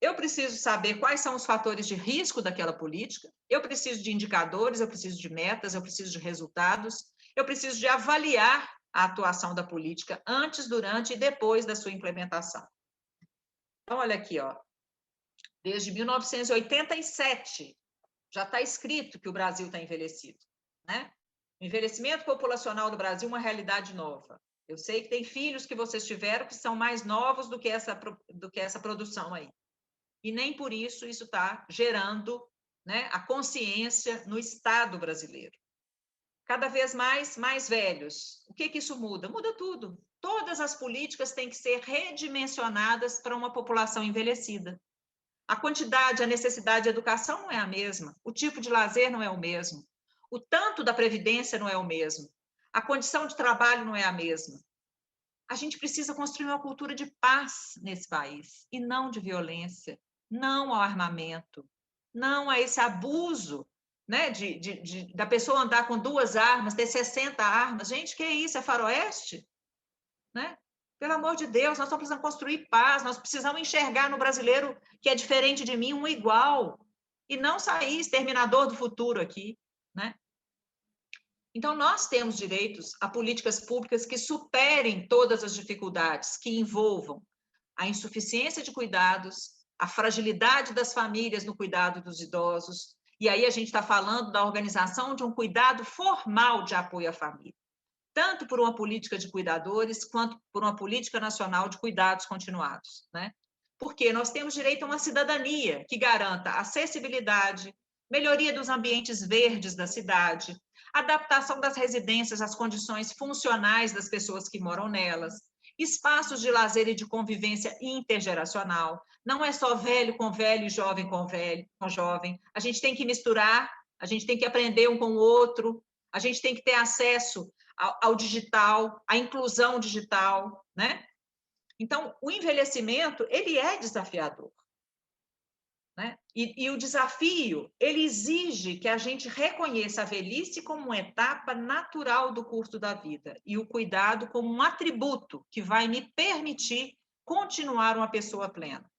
eu preciso saber quais são os fatores de risco daquela política, eu preciso de indicadores, eu preciso de metas, eu preciso de resultados, eu preciso de avaliar a atuação da política antes, durante e depois da sua implementação. Então, olha aqui, ó. Desde 1987, já está escrito que o Brasil está envelhecido, né? O envelhecimento populacional do Brasil é uma realidade nova. Eu sei que tem filhos que vocês tiveram que são mais novos do que essa produção aí. E nem por isso está gerando, né, a consciência no Estado brasileiro. Cada vez mais velhos. O que isso muda? Muda tudo. Todas as políticas têm que ser redimensionadas para uma população envelhecida. A quantidade, a necessidade de educação não é a mesma. O tipo de lazer não é o mesmo. O tanto da previdência não é o mesmo. A condição de trabalho não é a mesma. A gente precisa construir uma cultura de paz nesse país, e não de violência, não ao armamento, não a esse abuso, né, da pessoa andar com 2 armas, ter 60 armas. Gente, que é isso? É faroeste? Né? Pelo amor de Deus, nós precisamos construir paz, nós precisamos enxergar no brasileiro que é diferente de mim um igual, e não sair exterminador do futuro aqui, né? Então, nós temos direitos a políticas públicas que superem todas as dificuldades, que envolvam a insuficiência de cuidados, a fragilidade das famílias no cuidado dos idosos, e aí a gente está falando da organização de um cuidado formal de apoio à família, tanto por uma política de cuidadores, quanto por uma política nacional de cuidados continuados, né? Porque nós temos direito a uma cidadania que garanta acessibilidade, melhoria dos ambientes verdes da cidade, adaptação das residências às condições funcionais das pessoas que moram nelas, espaços de lazer e de convivência intergeracional. Não é só velho com velho e jovem com velho, com jovem. A gente tem que misturar, a gente tem que aprender um com o outro, a gente tem que ter acesso ao digital, à inclusão digital, né? Então, o envelhecimento, ele é desafiador, né? E o desafio, ele exige que a gente reconheça a velhice como uma etapa natural do curso da vida e o cuidado como um atributo que vai me permitir continuar uma pessoa plena.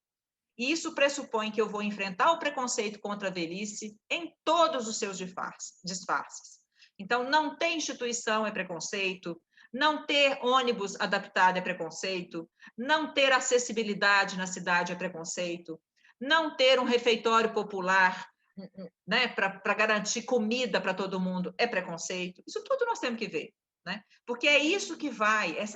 E isso pressupõe que eu vou enfrentar o preconceito contra a velhice em todos os seus disfarces. Então, não ter instituição é preconceito, não ter ônibus adaptado é preconceito, não ter acessibilidade na cidade é preconceito, não ter um refeitório popular, né, para garantir comida para todo mundo é preconceito. Isso tudo nós temos que ver, né? Porque é isso que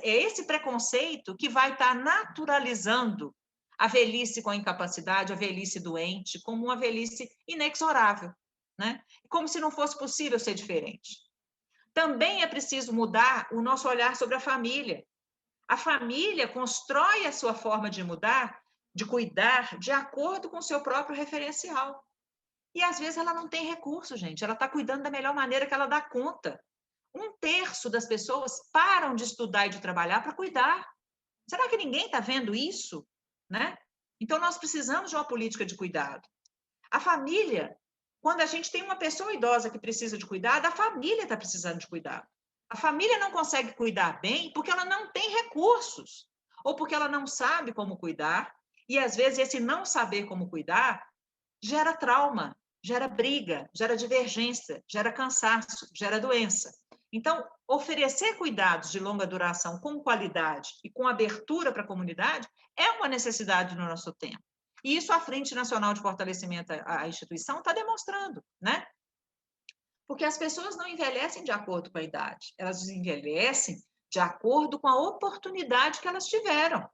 é esse preconceito que vai estar naturalizando a velhice com a incapacidade, a velhice doente, como uma velhice inexorável, né? Como se não fosse possível ser diferente. Também é preciso mudar o nosso olhar sobre a família. A família constrói a sua forma de mudar, de cuidar, de acordo com o seu próprio referencial. E, às vezes, ela não tem recurso, gente. Ela está cuidando da melhor maneira que ela dá conta. 1/3 das pessoas param de estudar e de trabalhar para cuidar. Será que ninguém está vendo isso? Né? Então, nós precisamos de uma política de cuidado. A família, quando a gente tem uma pessoa idosa que precisa de cuidado, a família está precisando de cuidado. A família não consegue cuidar bem porque ela não tem recursos, ou porque ela não sabe como cuidar, e, às vezes, esse não saber como cuidar gera trauma, gera briga, gera divergência, gera cansaço, gera doença. Então, oferecer cuidados de longa duração com qualidade e com abertura para a comunidade é uma necessidade no nosso tempo. E isso a Frente Nacional de Fortalecimento à Instituição está demonstrando, né? Porque as pessoas não envelhecem de acordo com a idade, elas envelhecem de acordo com a oportunidade que elas tiveram.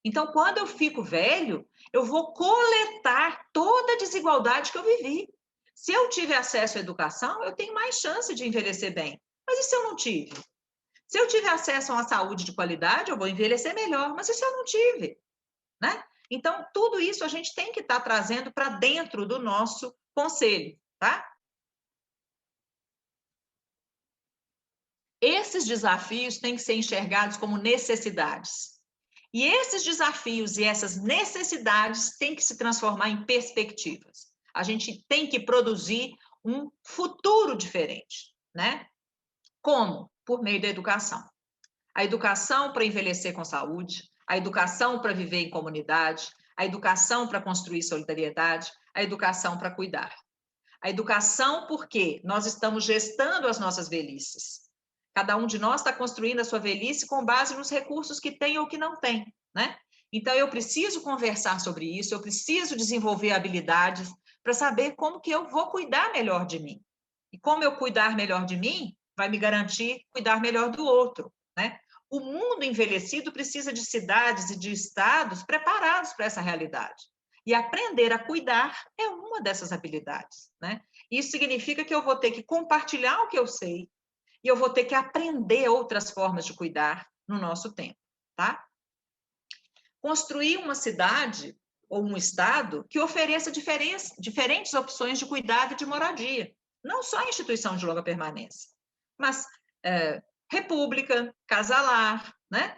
Então, quando eu fico velho, eu vou coletar toda a desigualdade que eu vivi. Se eu tive acesso à educação, eu tenho mais chance de envelhecer bem. Mas e se eu não tive? Se eu tive acesso a uma saúde de qualidade, eu vou envelhecer melhor. Mas e se eu não tive? Né? Então, tudo isso a gente tem que estar trazendo para dentro do nosso conselho, tá? Esses desafios têm que ser enxergados como necessidades. E esses desafios e essas necessidades têm que se transformar em perspectivas. A gente tem que produzir um futuro diferente, né? Como? Por meio da educação. A educação para envelhecer com saúde, a educação para viver em comunidade, a educação para construir solidariedade, a educação para cuidar. A educação porque nós estamos gestando as nossas velhices. Cada um de nós está construindo a sua velhice com base nos recursos que tem ou que não tem, né? Então, eu preciso conversar sobre isso, eu preciso desenvolver habilidades para saber como que eu vou cuidar melhor de mim. E como eu cuidar melhor de mim, vai me garantir cuidar melhor do outro, né? O mundo envelhecido precisa de cidades e de estados preparados para essa realidade. E aprender a cuidar é uma dessas habilidades, né? Isso significa que eu vou ter que compartilhar o que eu sei e eu vou ter que aprender outras formas de cuidar no nosso tempo, tá? Construir uma cidade ou um estado que ofereça diferentes opções de cuidado e de moradia. Não só a instituição de longa permanência, mas república, casalar, né?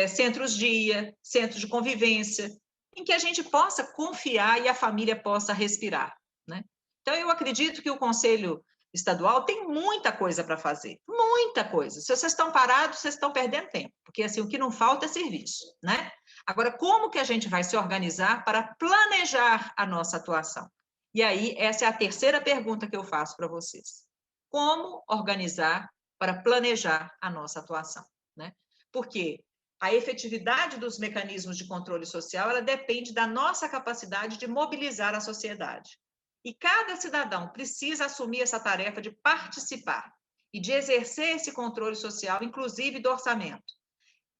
Centros-dia, centros de convivência, em que a gente possa confiar e a família possa respirar, né? Então, eu acredito que o Conselho Estadual tem muita coisa para fazer, muita coisa. Se vocês estão parados, vocês estão perdendo tempo, porque assim, o que não falta é serviço, né? Agora, como que a gente vai se organizar para planejar a nossa atuação? E aí, essa é a terceira pergunta que eu faço para vocês. Como organizar para planejar a nossa atuação, né? Porque a efetividade dos mecanismos de controle social, ela depende da nossa capacidade de mobilizar a sociedade. E cada cidadão precisa assumir essa tarefa de participar e de exercer esse controle social, inclusive do orçamento.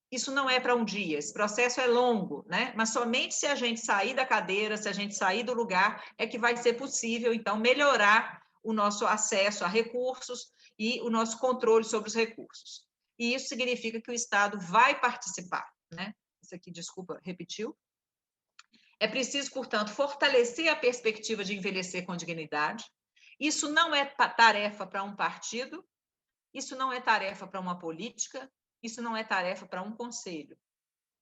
Isso não é para um dia, esse processo é longo, né? Mas somente se a gente sair da cadeira, se a gente sair do lugar, é que vai ser possível, então, melhorar o nosso acesso a recursos e o nosso controle sobre os recursos. E isso significa que o Estado vai participar, né? Isso aqui, desculpa, repetiu. É preciso, portanto, fortalecer a perspectiva de envelhecer com dignidade. Isso não é tarefa para um partido, isso não é tarefa para uma política, isso não é tarefa para um conselho.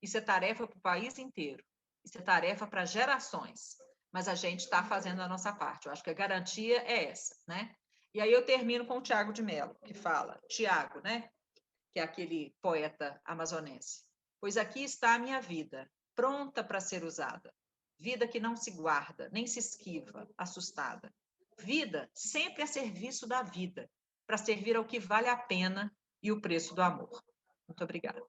Isso é tarefa para o país inteiro. Isso é tarefa para gerações. Mas a gente está fazendo a nossa parte. Eu acho que a garantia é essa, né? E aí eu termino com o Tiago de Mello, que fala, Tiago, né? Que é aquele poeta amazonense. Pois aqui está a minha vida, pronta para ser usada. Vida que não se guarda, nem se esquiva, assustada. Vida sempre a serviço da vida, para servir ao que vale a pena e o preço do amor. Muito obrigada.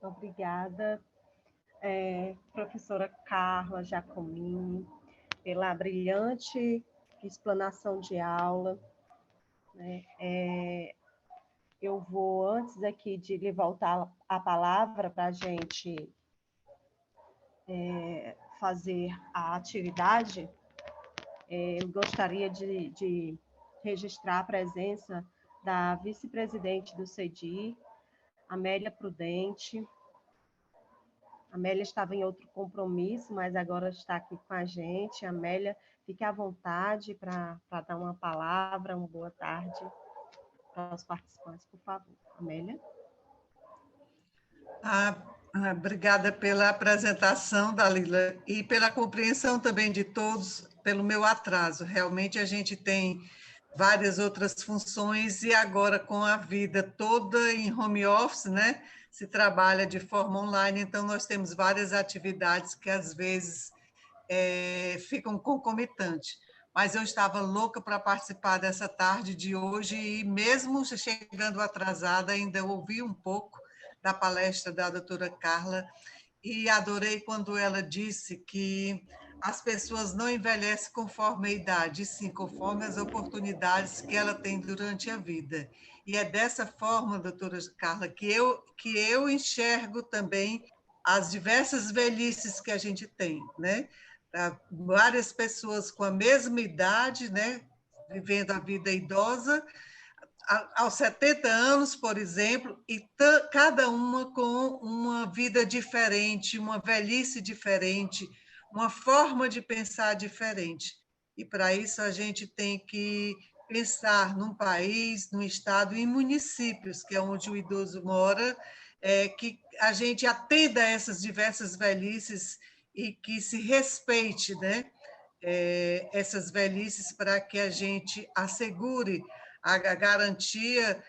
Obrigada, professora Carla Giacomini, pela brilhante explanação de aula, né? Eu vou, antes aqui de lhe voltar a palavra para a gente fazer a atividade, eu gostaria de registrar a presença da vice-presidente do CEDI, Amélia Prudente. A Amélia estava em outro compromisso, mas agora está aqui com a gente. Amélia, fique à vontade para dar uma palavra, uma boa tarde para os participantes, por favor. Amélia? Obrigada pela apresentação, Dalila, e pela compreensão também de todos pelo meu atraso. Realmente a gente tem várias outras funções e agora com a vida toda em home office, né? Se trabalha de forma online, então nós temos várias atividades que às vezes ficam concomitantes. Mas eu estava louca para participar dessa tarde de hoje e mesmo chegando atrasada ainda ouvi um pouco da palestra da doutora Carla, e adorei quando ela disse que as pessoas não envelhecem conforme a idade, sim conforme as oportunidades que ela tem durante a vida. E é dessa forma, doutora Carla, que eu enxergo também as diversas velhices que a gente tem, né? Várias pessoas com a mesma idade, né? Vivendo a vida idosa, aos 70 anos, por exemplo, e cada uma com uma vida diferente, uma velhice diferente, uma forma de pensar diferente. E para isso a gente tem que pensar num país, num estado e em municípios, que é onde o idoso mora, que a gente atenda a essas diversas velhices e que se respeite, né? Essas velhices para que a gente assegure a garantia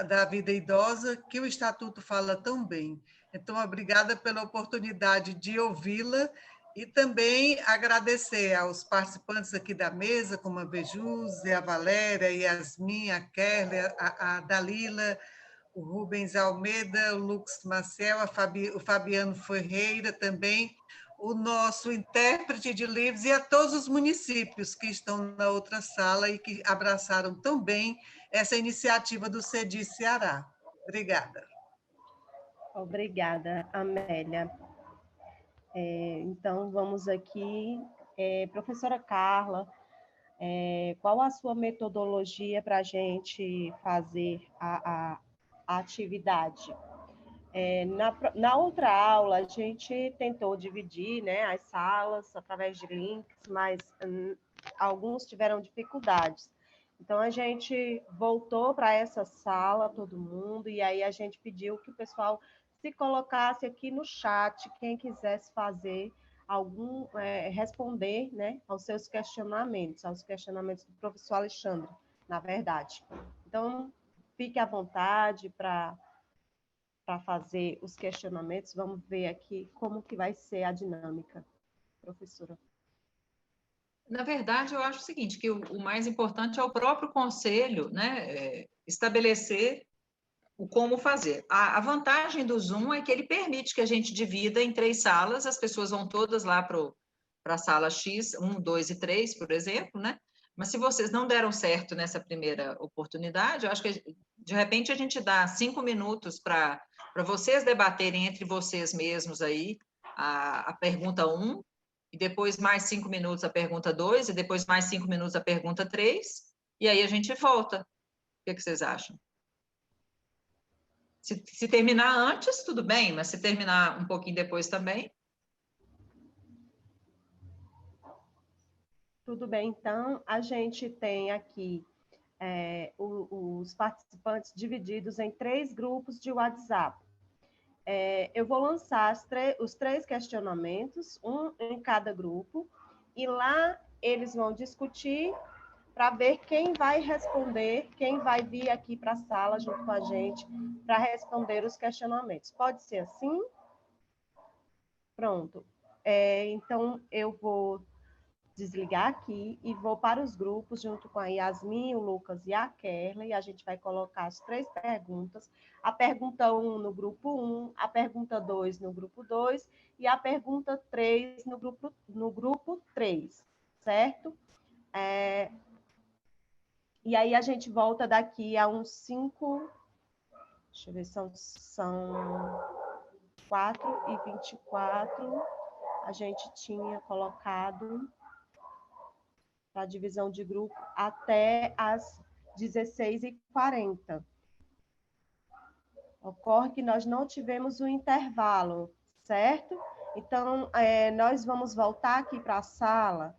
da vida idosa, que o Estatuto fala tão bem. Então, obrigada pela oportunidade de ouvi-la e também agradecer aos participantes aqui da mesa, como a Bejuse, a Valéria, a Yasmin, a Kerler, a Dalila, o Rubens Almeida, o Lux Maciel, o Fabiano Ferreira também, o nosso intérprete de livros e a todos os municípios que estão na outra sala e que abraçaram tão bem essa iniciativa do CEDI Ceará. Obrigada. Obrigada, Amélia. Então, vamos aqui. Professora Carla, qual a sua metodologia para a gente fazer a atividade? Na outra aula, a gente tentou dividir, né, as salas através de links, mas alguns tiveram dificuldades. Então, a gente voltou para essa sala, todo mundo, e aí a gente pediu que o pessoal se colocasse aqui no chat, quem quisesse fazer responder, né, aos questionamentos do professor Alexandre, na verdade. Então, fique à vontade para fazer os questionamentos. Vamos ver aqui como que vai ser a dinâmica, professora. Na verdade, eu acho o seguinte, que o mais importante é o próprio conselho, né, estabelecer o como fazer. A vantagem do Zoom é que ele permite que a gente divida em 3 salas, as pessoas vão todas lá para a sala X, 1, 2 e 3, por exemplo, né? Mas se vocês não deram certo nessa primeira oportunidade, eu acho que, de repente, a gente dá 5 minutos para vocês debaterem entre vocês mesmos aí a pergunta 1, e depois mais 5 minutos a pergunta 2, e depois mais 5 minutos a pergunta 3, e aí a gente volta. O que vocês acham? Se terminar antes, tudo bem, mas se terminar um pouquinho depois também. Tudo bem, então, a gente tem aqui os participantes divididos em 3 grupos de WhatsApp. Eu vou lançar os 3 questionamentos, um em cada grupo, e lá eles vão discutir para ver quem vai responder, quem vai vir aqui para a sala junto com a gente para responder os questionamentos. Pode ser assim? Pronto. Então, eu vou desligar aqui e vou para os grupos junto com a Yasmin, o Lucas e a Kerla, e a gente vai colocar as 3 perguntas. A pergunta 1 no grupo 1, a pergunta 2 no grupo 2 e a pergunta 3 no grupo 3, certo? E aí a gente volta daqui a uns 5, deixa eu ver, são 4h24, a gente tinha colocado a divisão de grupo até as 16h40. Ocorre que nós não tivemos o intervalo, certo? Então, nós vamos voltar aqui para a sala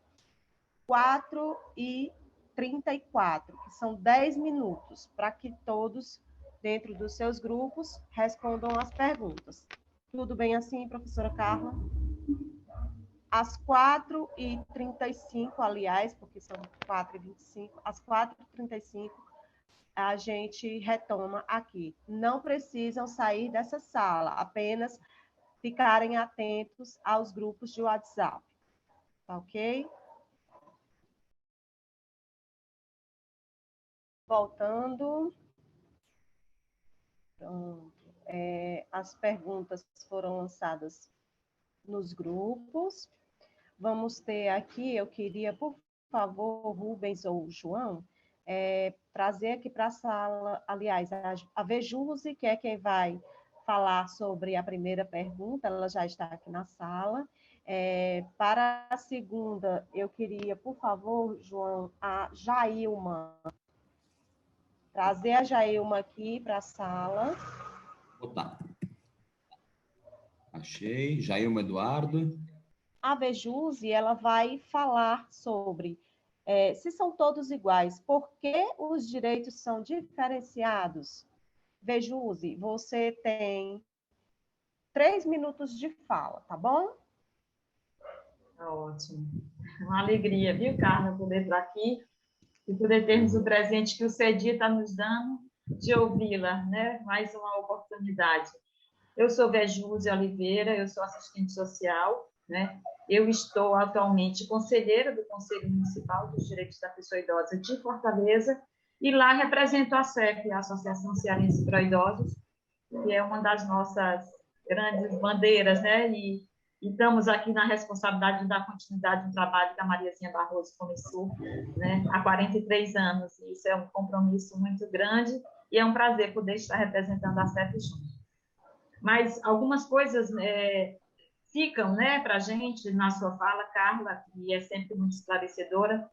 4h34, que são 10 minutos, para que todos, dentro dos seus grupos, respondam as perguntas. Tudo bem assim, professora Carla? Às 4h35, aliás, porque são 4h25, às 4h35, a gente retoma aqui. Não precisam sair dessa sala, apenas ficarem atentos aos grupos de WhatsApp. Tá ok? Voltando. Pronto. As perguntas foram lançadas nos grupos. Vamos ter aqui, eu queria, por favor, Rubens ou João, trazer aqui para a sala, aliás, a Vejuse, que é quem vai falar sobre a primeira pergunta, ela já está aqui na sala. Para a segunda, eu queria, por favor, João, a Jailma. Trazer a Jailma aqui para a sala. Opa. Achei. Jailma Eduardo. A Vejuse, ela vai falar sobre Se são todos iguais, por que os direitos são diferenciados? Vejuse, você tem 3 minutos de fala, tá bom? Tá ótimo. Uma alegria, viu, Carla, poder estar aqui e poder termos o presente que o CEDI está nos dando de ouvi-la, né? Mais uma oportunidade. Eu sou Vejuse Oliveira, eu sou assistente social, né? Eu estou atualmente conselheira do Conselho Municipal dos Direitos da Pessoa Idosa de Fortaleza e lá represento a ACEP, a Associação Cearense para Idosos, que é uma das nossas grandes bandeiras, né? E estamos aqui na responsabilidade de dar continuidade ao trabalho que a Mariazinha Barroso começou, né, há 43 anos. E isso é um compromisso muito grande e é um prazer poder estar representando a CEP junto. Mas algumas coisas ficam, né, para a gente na sua fala, Carla, que é sempre muito esclarecedora.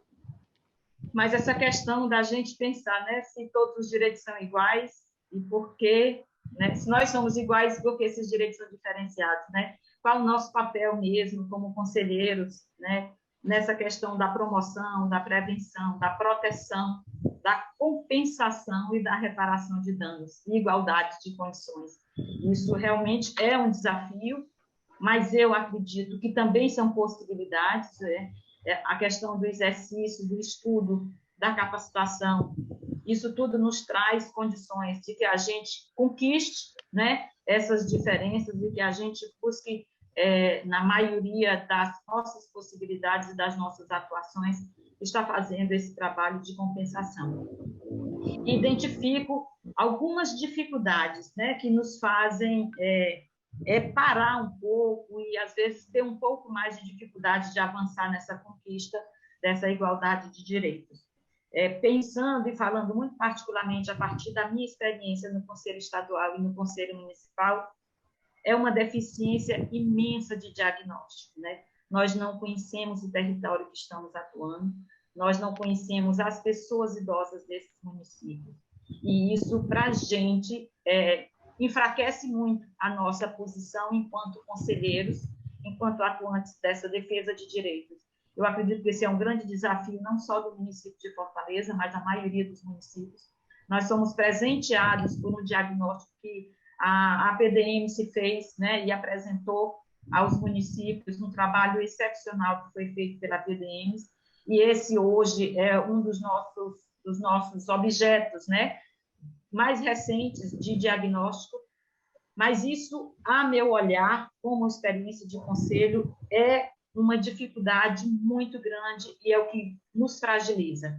Mas essa questão da gente pensar, né, se todos os direitos são iguais e por quê, né, se nós somos iguais, por que esses direitos são diferenciados, né? Qual o nosso papel mesmo como conselheiros, né, nessa questão da promoção, da prevenção, da proteção, da compensação e da reparação de danos e igualdade de condições. Isso realmente é um desafio, mas eu acredito que também são possibilidades, né? A questão do exercício, do estudo, da capacitação, isso tudo nos traz condições de que a gente conquiste, né, essas diferenças e que a gente busque, na maioria das nossas possibilidades e das nossas atuações, estar fazendo esse trabalho de compensação. Identifico algumas dificuldades, né, que nos fazem parar um pouco e, às vezes, ter um pouco mais de dificuldade de avançar nessa conquista dessa igualdade de direitos. Pensando e falando muito particularmente a partir da minha experiência no Conselho Estadual e no Conselho Municipal, é uma deficiência imensa de diagnóstico, né? Nós não conhecemos o território que estamos atuando, nós não conhecemos as pessoas idosas desses municípios. E isso, para a gente, enfraquece muito a nossa posição enquanto conselheiros, enquanto atuantes dessa defesa de direitos. Eu acredito que esse é um grande desafio, não só do município de Fortaleza, mas da maioria dos municípios. Nós somos presenteados por um diagnóstico que a PDM se fez, né, e apresentou aos municípios um trabalho excepcional que foi feito pela PDM, e esse hoje é um dos nossos objetos, né, mais recentes de diagnóstico, mas isso, a meu olhar, como experiência de conselho, é uma dificuldade muito grande e é o que nos fragiliza.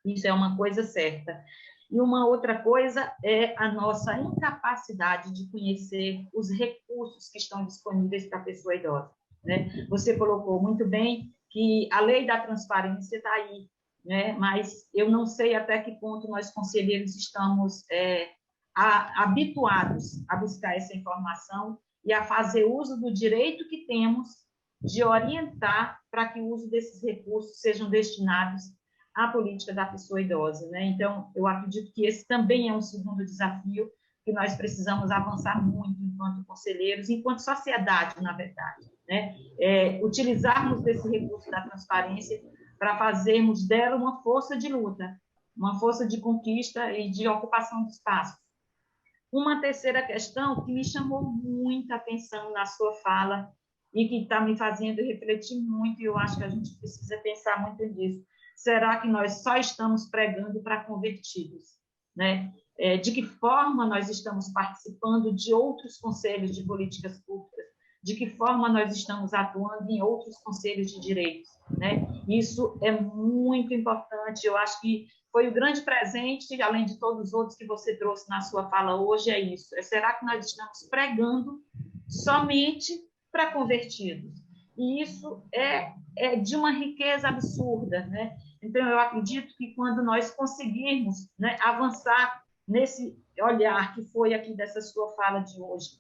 Isso é uma coisa certa. E uma outra coisa é a nossa incapacidade de conhecer os recursos que estão disponíveis para a pessoa idosa, né? Você colocou muito bem que a lei da transparência está aí, né? Mas eu não sei até que ponto nós, conselheiros, estamos habituados a buscar essa informação e a fazer uso do direito que temos de orientar para que o uso desses recursos sejam destinados à política da pessoa idosa, né? Então, eu acredito que esse também é um segundo desafio que nós precisamos avançar muito enquanto conselheiros, enquanto sociedade, na verdade, né? Utilizarmos desse recurso da transparência para fazermos dela uma força de luta, uma força de conquista e de ocupação de espaços. Uma terceira questão que me chamou muita atenção na sua fala e que está me fazendo refletir muito, e eu acho que a gente precisa pensar muito nisso. Será que nós só estamos pregando para convertidos, né? De que forma nós estamos participando de outros conselhos de políticas públicas? De que forma nós estamos atuando em outros conselhos de direitos, né? Isso é muito importante. Eu acho que foi o grande presente, além de todos os outros que você trouxe na sua fala hoje, é isso. Será que nós estamos pregando somente para convertidos? E isso é de uma riqueza absurda, né? Então, eu acredito que quando nós conseguirmos, né, avançar nesse olhar que foi aqui dessa sua fala de hoje,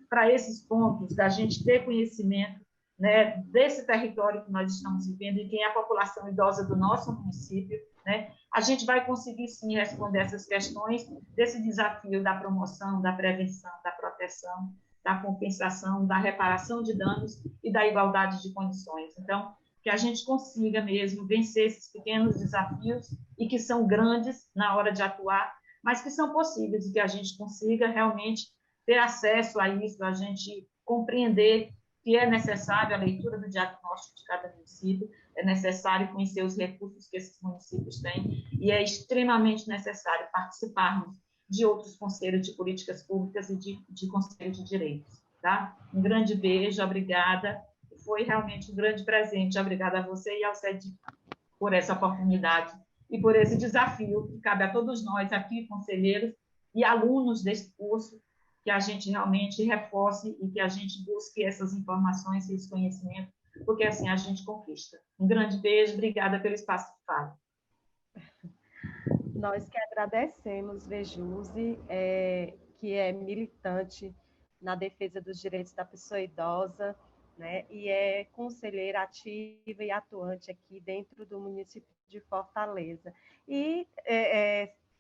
para esses pontos da gente ter conhecimento, né, desse território que nós estamos vivendo e quem é a população idosa do nosso município, né, a gente vai conseguir, sim, responder essas questões desse desafio da promoção, da prevenção, da proteção, da compensação, da reparação de danos e da igualdade de condições. Então, que a gente consiga mesmo vencer esses pequenos desafios e que são grandes na hora de atuar, mas que são possíveis e que a gente consiga realmente ter acesso a isso, a gente compreender que é necessário a leitura do diagnóstico de cada município, é necessário conhecer os recursos que esses municípios têm e é extremamente necessário participarmos de outros conselhos de políticas públicas e de conselhos de direitos. Tá? Um grande beijo, obrigada. Foi realmente um grande presente. Obrigada a você e ao CEDIC por essa oportunidade e por esse desafio que cabe a todos nós aqui, conselheiros e alunos desse curso, que a gente realmente reforce e que a gente busque essas informações e esse conhecimento, porque assim a gente conquista. Um grande beijo, obrigada pelo espaço de fala. Nós que agradecemos, Vejuse, que é militante na defesa dos direitos da pessoa idosa, né, e é conselheira ativa e atuante aqui dentro do município de Fortaleza. E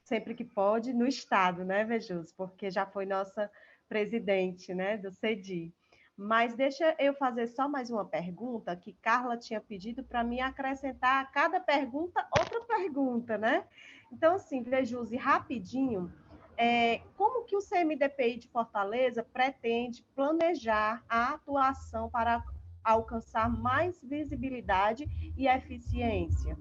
sempre que pode, no Estado, né, Vejuse, porque já foi nossa presidente, né, do CEDI. Mas deixa eu fazer só mais uma pergunta, que Carla tinha pedido para mim acrescentar a cada pergunta outra pergunta, né? Então, assim, Vejuse, rapidinho, como que o CMDPI de Fortaleza pretende planejar a atuação para alcançar mais visibilidade e eficiência?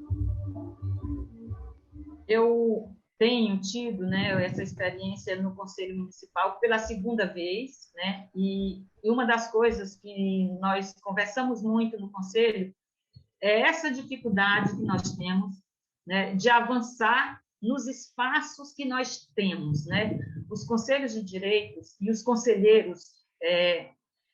Eu tenho tido, né, essa experiência no Conselho Municipal pela segunda vez, né, e uma das coisas que nós conversamos muito no Conselho é essa dificuldade que nós temos, né, de avançar nos espaços que nós temos, né? Os conselhos de direitos e os conselheiros,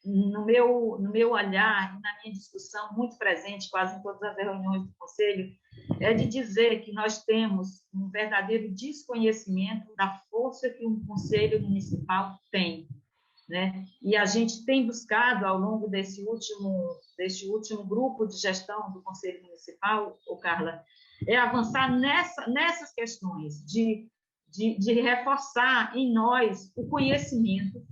no meu olhar, na minha discussão, muito presente quase em todas as reuniões do conselho, é de dizer que nós temos um verdadeiro desconhecimento da força que um conselho municipal tem, né? E a gente tem buscado, ao longo desse último grupo de gestão do Conselho Municipal, Carla, avançar nessas questões de reforçar em nós o conhecimento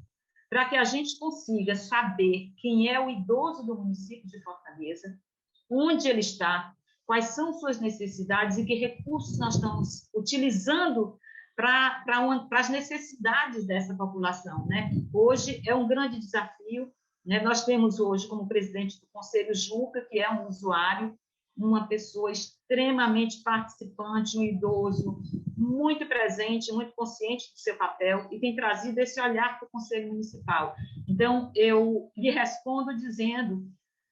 para que a gente consiga saber quem é o idoso do município de Fortaleza, onde ele está, quais são suas necessidades e que recursos nós estamos utilizando para as necessidades dessa população, né? Hoje é um grande desafio, né? Nós temos hoje como presidente do Conselho Juca, que é um usuário, uma pessoa extremamente participante, um idoso muito presente, muito consciente do seu papel e tem trazido esse olhar para o Conselho Municipal. Então, eu lhe respondo dizendo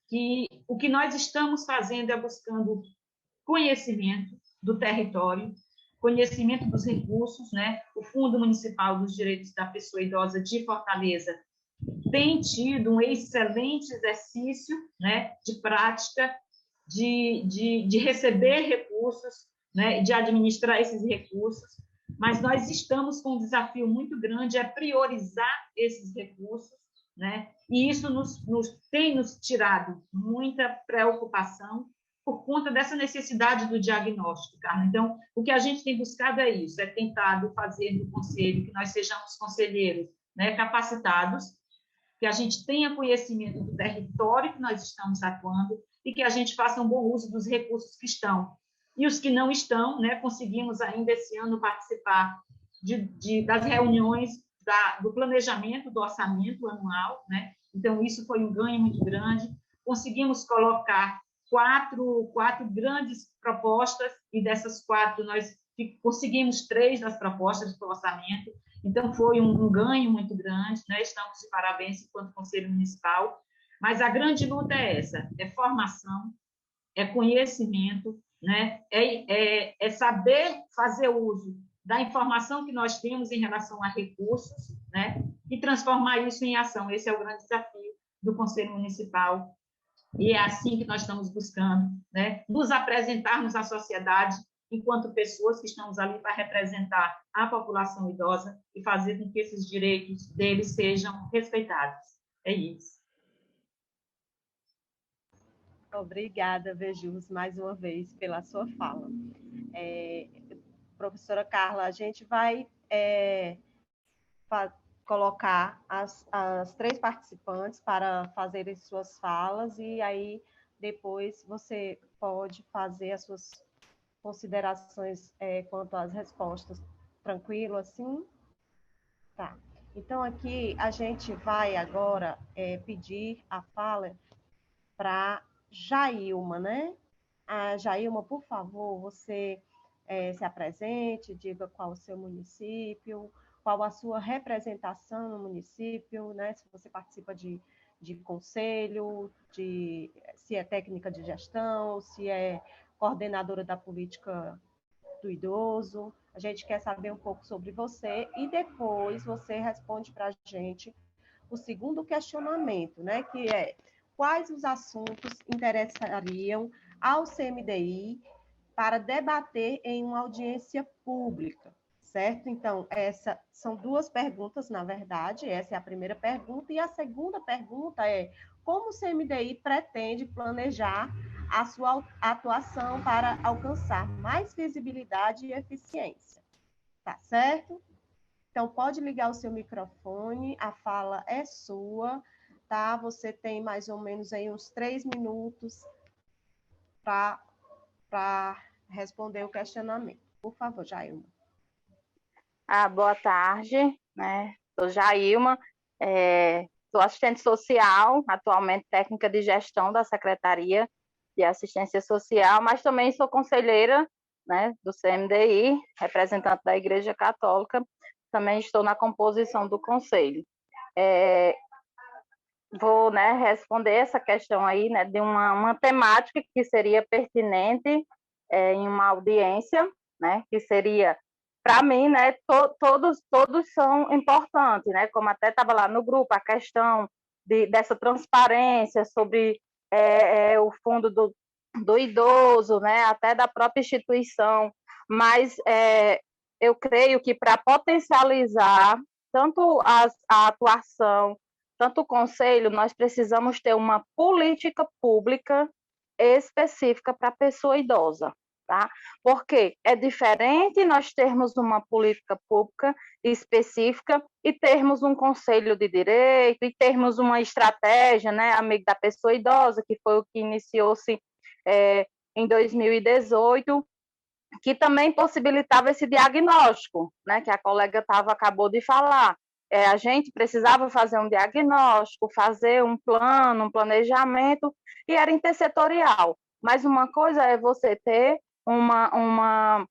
que o que nós estamos fazendo é buscando conhecimento do território, conhecimento dos recursos, né? O Fundo Municipal dos Direitos da Pessoa Idosa de Fortaleza tem tido um excelente exercício, né, de prática, de receber recursos, né, de administrar esses recursos, mas nós estamos com um desafio muito grande, é priorizar esses recursos, né? E isso tem nos tirado muita preocupação por conta dessa necessidade do diagnóstico, Carla. Então, o que a gente tem buscado é isso, é tentado fazer do conselho que nós sejamos conselheiros, né, capacitados, que a gente tenha conhecimento do território que nós estamos atuando e que a gente faça um bom uso dos recursos que estão. E os que não estão, né, conseguimos ainda esse ano participar das reuniões do planejamento do orçamento anual, né? Então, isso foi um ganho muito grande. Conseguimos colocar quatro grandes propostas, e dessas 4, nós conseguimos 3 das propostas do orçamento. Então, foi um ganho muito grande, né? Estamos de parabéns enquanto Conselho Municipal, mas a grande luta é essa, é formação, é conhecimento, né? É saber fazer uso da informação que nós temos em relação a recursos, né? E transformar isso em ação. Esse é o grande desafio do Conselho Municipal, e é assim que nós estamos buscando, né? Nos apresentarmos à sociedade enquanto pessoas que estamos ali para representar a população idosa e fazer com que esses direitos deles sejam respeitados. É isso. Obrigada, Vejus, mais uma vez pela sua fala. Professora Carla, a gente vai colocar as 3 participantes para fazerem suas falas, e aí depois você pode fazer as suas considerações quanto às respostas. Tranquilo assim? Tá. Então, aqui a gente vai agora pedir a fala para Jailma, né? Jailma, por favor, você se apresente, diga qual o seu município, qual a sua representação no município, né? Se você participa de conselho, se é técnica de gestão, se é coordenadora da política do idoso. A gente quer saber um pouco sobre você e depois você responde para a gente o segundo questionamento, né? Que é quais os assuntos interessariam ao CMDI para debater em uma audiência pública, certo? Então, essas são duas perguntas, na verdade. Essa é a primeira pergunta. E a segunda pergunta é como o CMDI pretende planejar a sua atuação para alcançar mais visibilidade e eficiência. Tá certo? Então, pode ligar o seu microfone, a fala é sua, tá? Você tem mais ou menos aí uns 3 minutos para responder o questionamento. Por favor, Jailma. Boa tarde, né? Sou Jailma, sou assistente social, atualmente técnica de gestão da Secretaria de Assistência Social, mas também sou conselheira, né, do CMDI, representante da Igreja Católica, também estou na composição do conselho. Vou, né, responder essa questão aí, né, de uma temática que seria pertinente em uma audiência, né, que seria, para mim, né, todos são importantes, né, como até estava lá no grupo, a questão dessa transparência sobre o fundo do idoso, né, até da própria instituição, mas eu creio que para potencializar tanto a atuação, tanto o conselho, nós precisamos ter uma política pública específica para a pessoa idosa, tá? Porque é diferente nós termos uma política pública específica e termos um conselho de direito e termos uma estratégia, né, amigo da pessoa idosa, que foi o que iniciou-se em 2018, que também possibilitava esse diagnóstico, né, que a colega acabou de falar. A gente precisava fazer um diagnóstico, fazer um plano, um planejamento, e era intersetorial. Mas uma coisa é você ter uma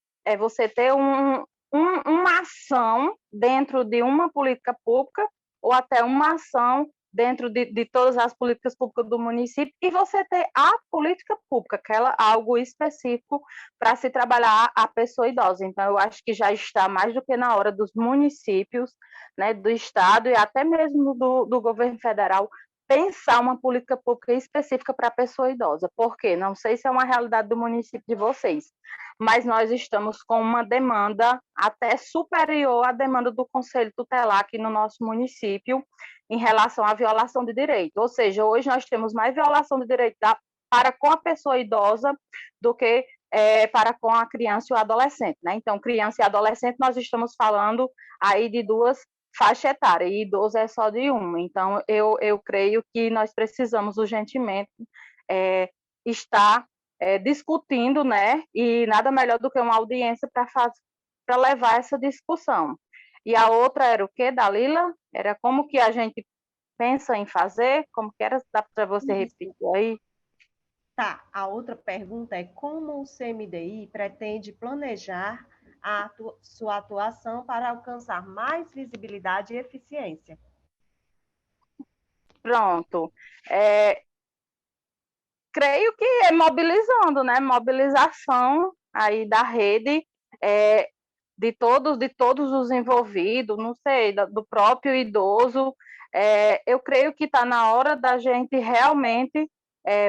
ação dentro de uma política pública, ou até uma ação dentro de todas as políticas públicas do município, e você ter a política pública, algo específico para se trabalhar a pessoa idosa. Então, eu acho que já está mais do que na hora dos municípios, né, do Estado e até mesmo do governo federal, pensar uma política pública específica para a pessoa idosa. Por quê? Não sei se é uma realidade do município de vocês, mas nós estamos com uma demanda até superior à demanda do Conselho Tutelar aqui no nosso município em relação à violação de direito. Ou seja, hoje nós temos mais violação de direito para com a pessoa idosa do que para com a criança e o adolescente, né? Então, criança e adolescente, nós estamos falando aí de duas faixas etárias, e idoso é só de uma. Então, eu creio que nós precisamos urgentemente estar discutindo, né? E nada melhor do que uma audiência para levar essa discussão. E a outra era o quê, Dalila? Era como que a gente pensa em fazer? Como que era? Dá para você repetir aí? Tá, a outra pergunta é como o CMDI pretende planejar a sua atuação para alcançar mais visibilidade e eficiência? Pronto. Creio que é mobilizando, né? Mobilização aí da rede de todos os envolvidos, não sei, do próprio idoso. Eu creio que está na hora da gente realmente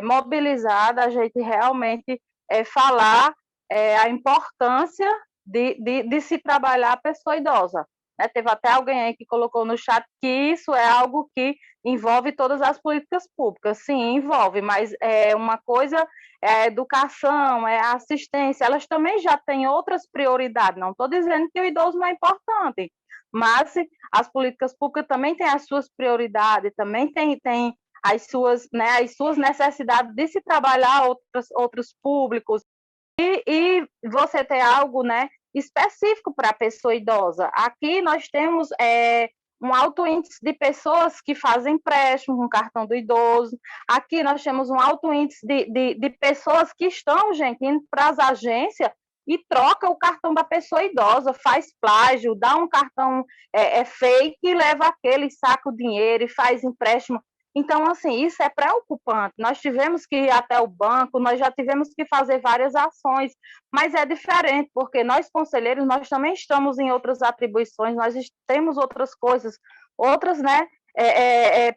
mobilizar, da gente realmente falar a importância de se trabalhar a pessoa idosa. Né? Teve até alguém aí que colocou no chat que isso é algo que envolve todas as políticas públicas. Sim, envolve, mas uma coisa é a educação, é a assistência, elas também já têm outras prioridades. Não estou dizendo que o idoso não é importante, mas as políticas públicas também têm as suas prioridades, também tem as suas necessidades de se trabalhar outros públicos, e você ter algo, né, específico para a pessoa idosa. Aqui nós temos um alto índice de pessoas que fazem empréstimo com cartão do idoso. Aqui nós temos um alto índice de pessoas que estão, gente, indo para as agências e troca o cartão da pessoa idosa, faz plágio, dá um cartão fake e leva aquele, saca o dinheiro e faz empréstimo. Então, assim, isso é preocupante. Nós tivemos que ir até o banco, nós já tivemos que fazer várias ações, mas é diferente, porque nós, conselheiros, nós também estamos em outras atribuições, nós temos outras coisas, outras, né,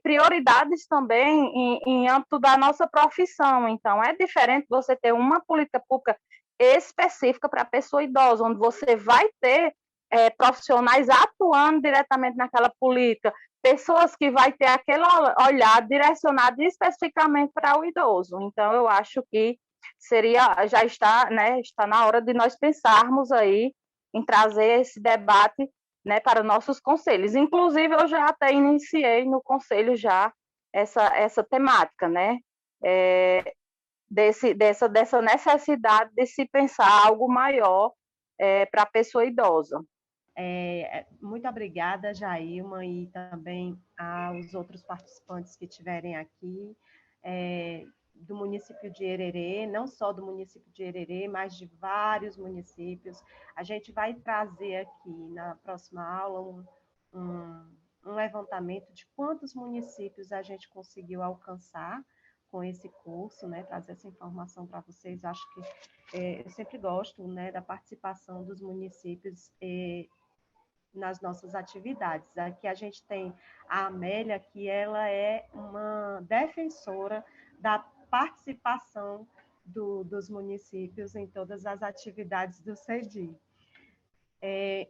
prioridades também em âmbito da nossa profissão. Então, é diferente você ter uma política pública específica para a pessoa idosa, onde você vai ter profissionais atuando diretamente naquela política, pessoas que vai ter aquele olhar direcionado especificamente para o idoso. Então, eu acho que já está, né, está na hora de nós pensarmos aí em trazer esse debate, né, para nossos conselhos. Inclusive, eu já até iniciei no conselho já essa temática, né, dessa necessidade de se pensar algo maior para a pessoa idosa. Muito obrigada, Jailma, e também aos outros participantes que estiverem aqui, do município de Hererê, não só do município de Hererê, mas de vários municípios. A gente vai trazer aqui na próxima aula um levantamento de quantos municípios a gente conseguiu alcançar com esse curso, né, trazer essa informação para vocês. Acho que eu sempre gosto, né, da participação dos municípios nas nossas atividades. Aqui a gente tem a Amélia, que ela é uma defensora da participação dos municípios em todas as atividades do CEDI.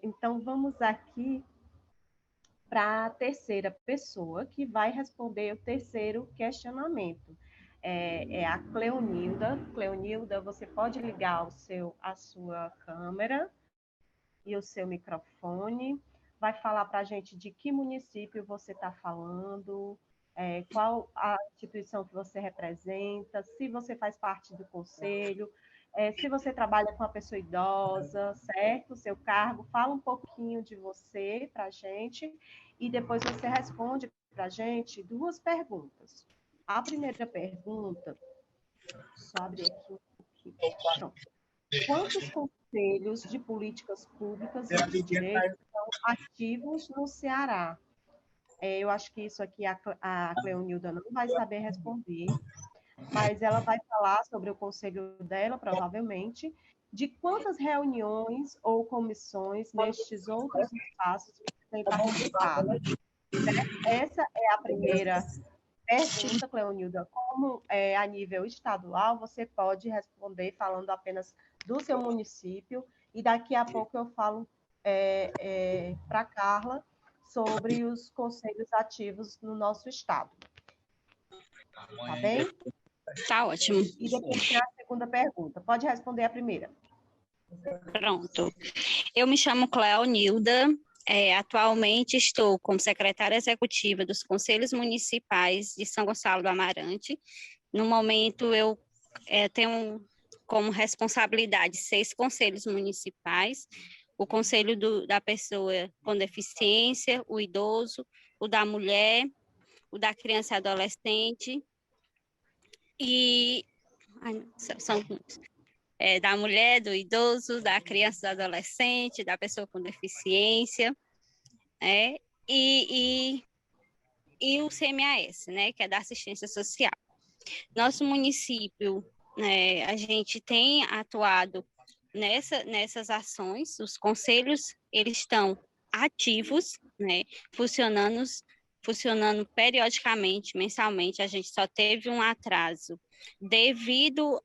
Então, vamos aqui para a terceira pessoa, que vai responder o terceiro questionamento. A Cleonilda. Cleonilda, você pode ligar a sua câmera e o seu microfone, vai falar para a gente de que município você está falando, qual a instituição que você representa, se você faz parte do conselho, se você trabalha com a pessoa idosa, certo? O seu cargo, fala um pouquinho de você para a gente, e depois você responde para a gente 2 perguntas. A primeira pergunta, só abrir aqui um pouquinho. Pronto. Quantos conselhos de políticas públicas e de direitos são ativos no Ceará? Eu acho que isso aqui a Cleonilda não vai saber responder, mas ela vai falar sobre o conselho dela, provavelmente, de quantas reuniões ou comissões nestes outros espaços você tem participado. Essa é a primeira pergunta, Cleonilda. Como a nível estadual, você pode responder falando apenas do seu município, e daqui a pouco eu falo para a Carla sobre os conselhos ativos no nosso estado. Tá bem? Tá ótimo. E depois tem a segunda pergunta. Pode responder a primeira. Pronto. Eu me chamo Cleonilda. Atualmente estou como secretária executiva dos Conselhos Municipais de São Gonçalo do Amarante. No momento, eu tenho como responsabilidade 6 conselhos municipais: o conselho da pessoa com deficiência, o idoso, o da mulher, o da criança e adolescente, e são muitos. Da mulher, do idoso, da criança, do adolescente, da pessoa com deficiência, e o CMAS, né, que é da assistência social. Nosso município, a gente tem atuado nessas ações. Os conselhos, eles estão ativos, né, funcionando periodicamente, mensalmente. A gente só teve um atraso devido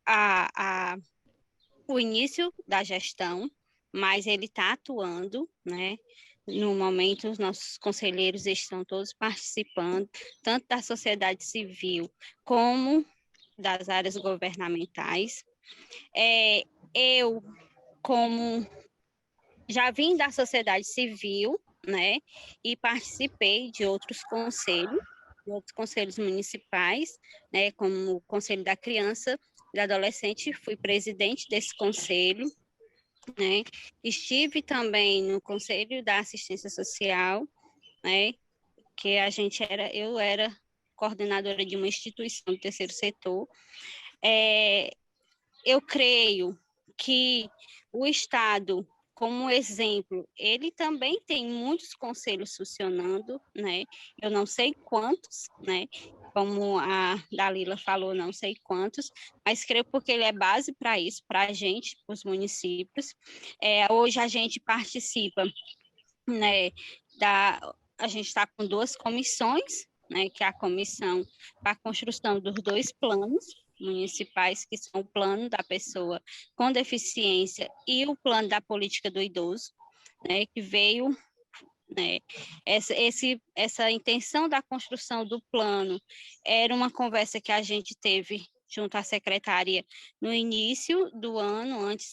o início da gestão, mas ele está atuando, né? No momento, os nossos conselheiros estão todos participando, tanto da sociedade civil como das áreas governamentais. Eu, como já vim da sociedade civil, né, e participei de outros conselhos, de outros conselhos municipais, né, como o Conselho da Criança e do Adolescente, fui presidente desse conselho, né, estive também no Conselho da Assistência Social, né, que eu era coordenadora de uma instituição do terceiro setor. Eu creio que o Estado, como exemplo, ele também tem muitos conselhos funcionando, né? Eu não sei quantos, né? Como a Dalila falou, não sei quantos, mas creio porque ele é base para isso, para a gente, os municípios. Hoje a gente participa, né? A gente está com 2 comissões, né? Que é a comissão para a construção dos 2 planos municipais, que são o plano da pessoa com deficiência e o plano da política do idoso, né, que veio, né, essa intenção da construção do plano era uma conversa que a gente teve junto à secretaria no início do ano, antes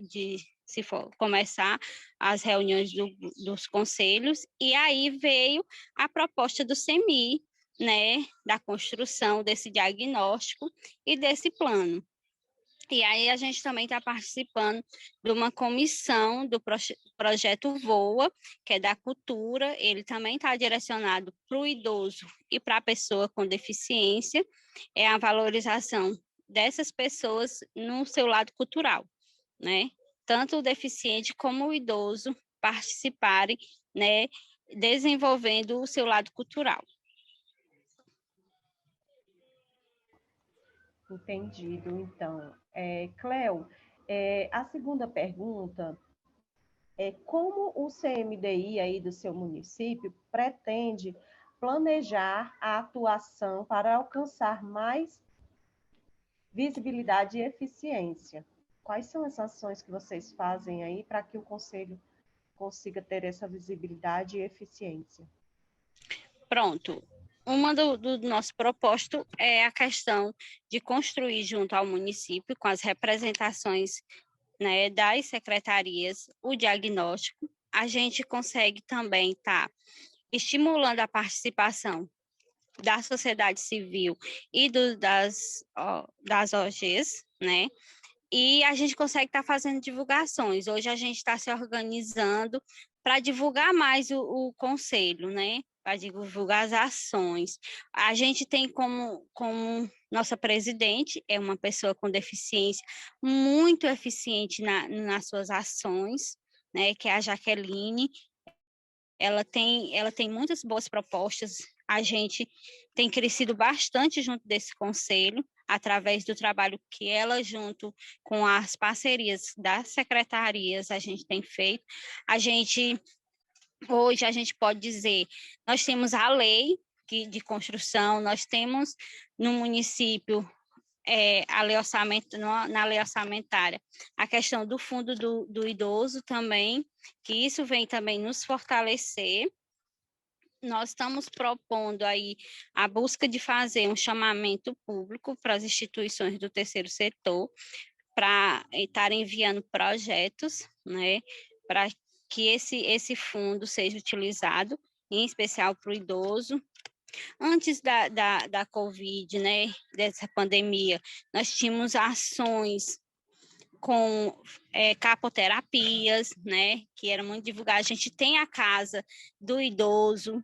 de se for começar as reuniões dos conselhos, e aí veio a proposta do CEMI, né, da construção desse diagnóstico e desse plano. E aí a gente também está participando de uma comissão do projeto VOA, que é da cultura, ele também está direcionado para o idoso e para a pessoa com deficiência, é a valorização dessas pessoas no seu lado cultural, né? Tanto o deficiente como o idoso participarem, né, desenvolvendo o seu lado cultural. Entendido, então. Cleo, a segunda pergunta é como o CMDI aí do seu município pretende planejar a atuação para alcançar mais visibilidade e eficiência? Quais são as ações que vocês fazem aí para que o Conselho consiga ter essa visibilidade e eficiência? Pronto. Uma do nosso propósito é a questão de construir junto ao município, com as representações, né, das secretarias, o diagnóstico. A gente consegue também estar estimulando a participação da sociedade civil e das OGs, né? E a gente consegue estar fazendo divulgações. Hoje a gente está se organizando para divulgar mais o conselho, né? Para divulgar as ações. A gente tem como nossa presidente, é uma pessoa com deficiência muito eficiente nas suas ações, né? Que é a Jaqueline. Ela tem muitas boas propostas. A gente tem crescido bastante junto desse conselho, através do trabalho que ela, junto com as parcerias das secretarias, a gente tem feito. Hoje a gente pode dizer, nós temos a lei de construção, nós temos no município a lei na lei orçamentária, a questão do fundo do idoso também, que isso vem também nos fortalecer. Nós estamos propondo aí a busca de fazer um chamamento público para as instituições do terceiro setor, para estar enviando projetos, né, para que esse fundo seja utilizado, em especial para o idoso. Antes da Covid, né, dessa pandemia, nós tínhamos ações com capoterapias, né, que era muito divulgada. A gente tem a Casa do Idoso,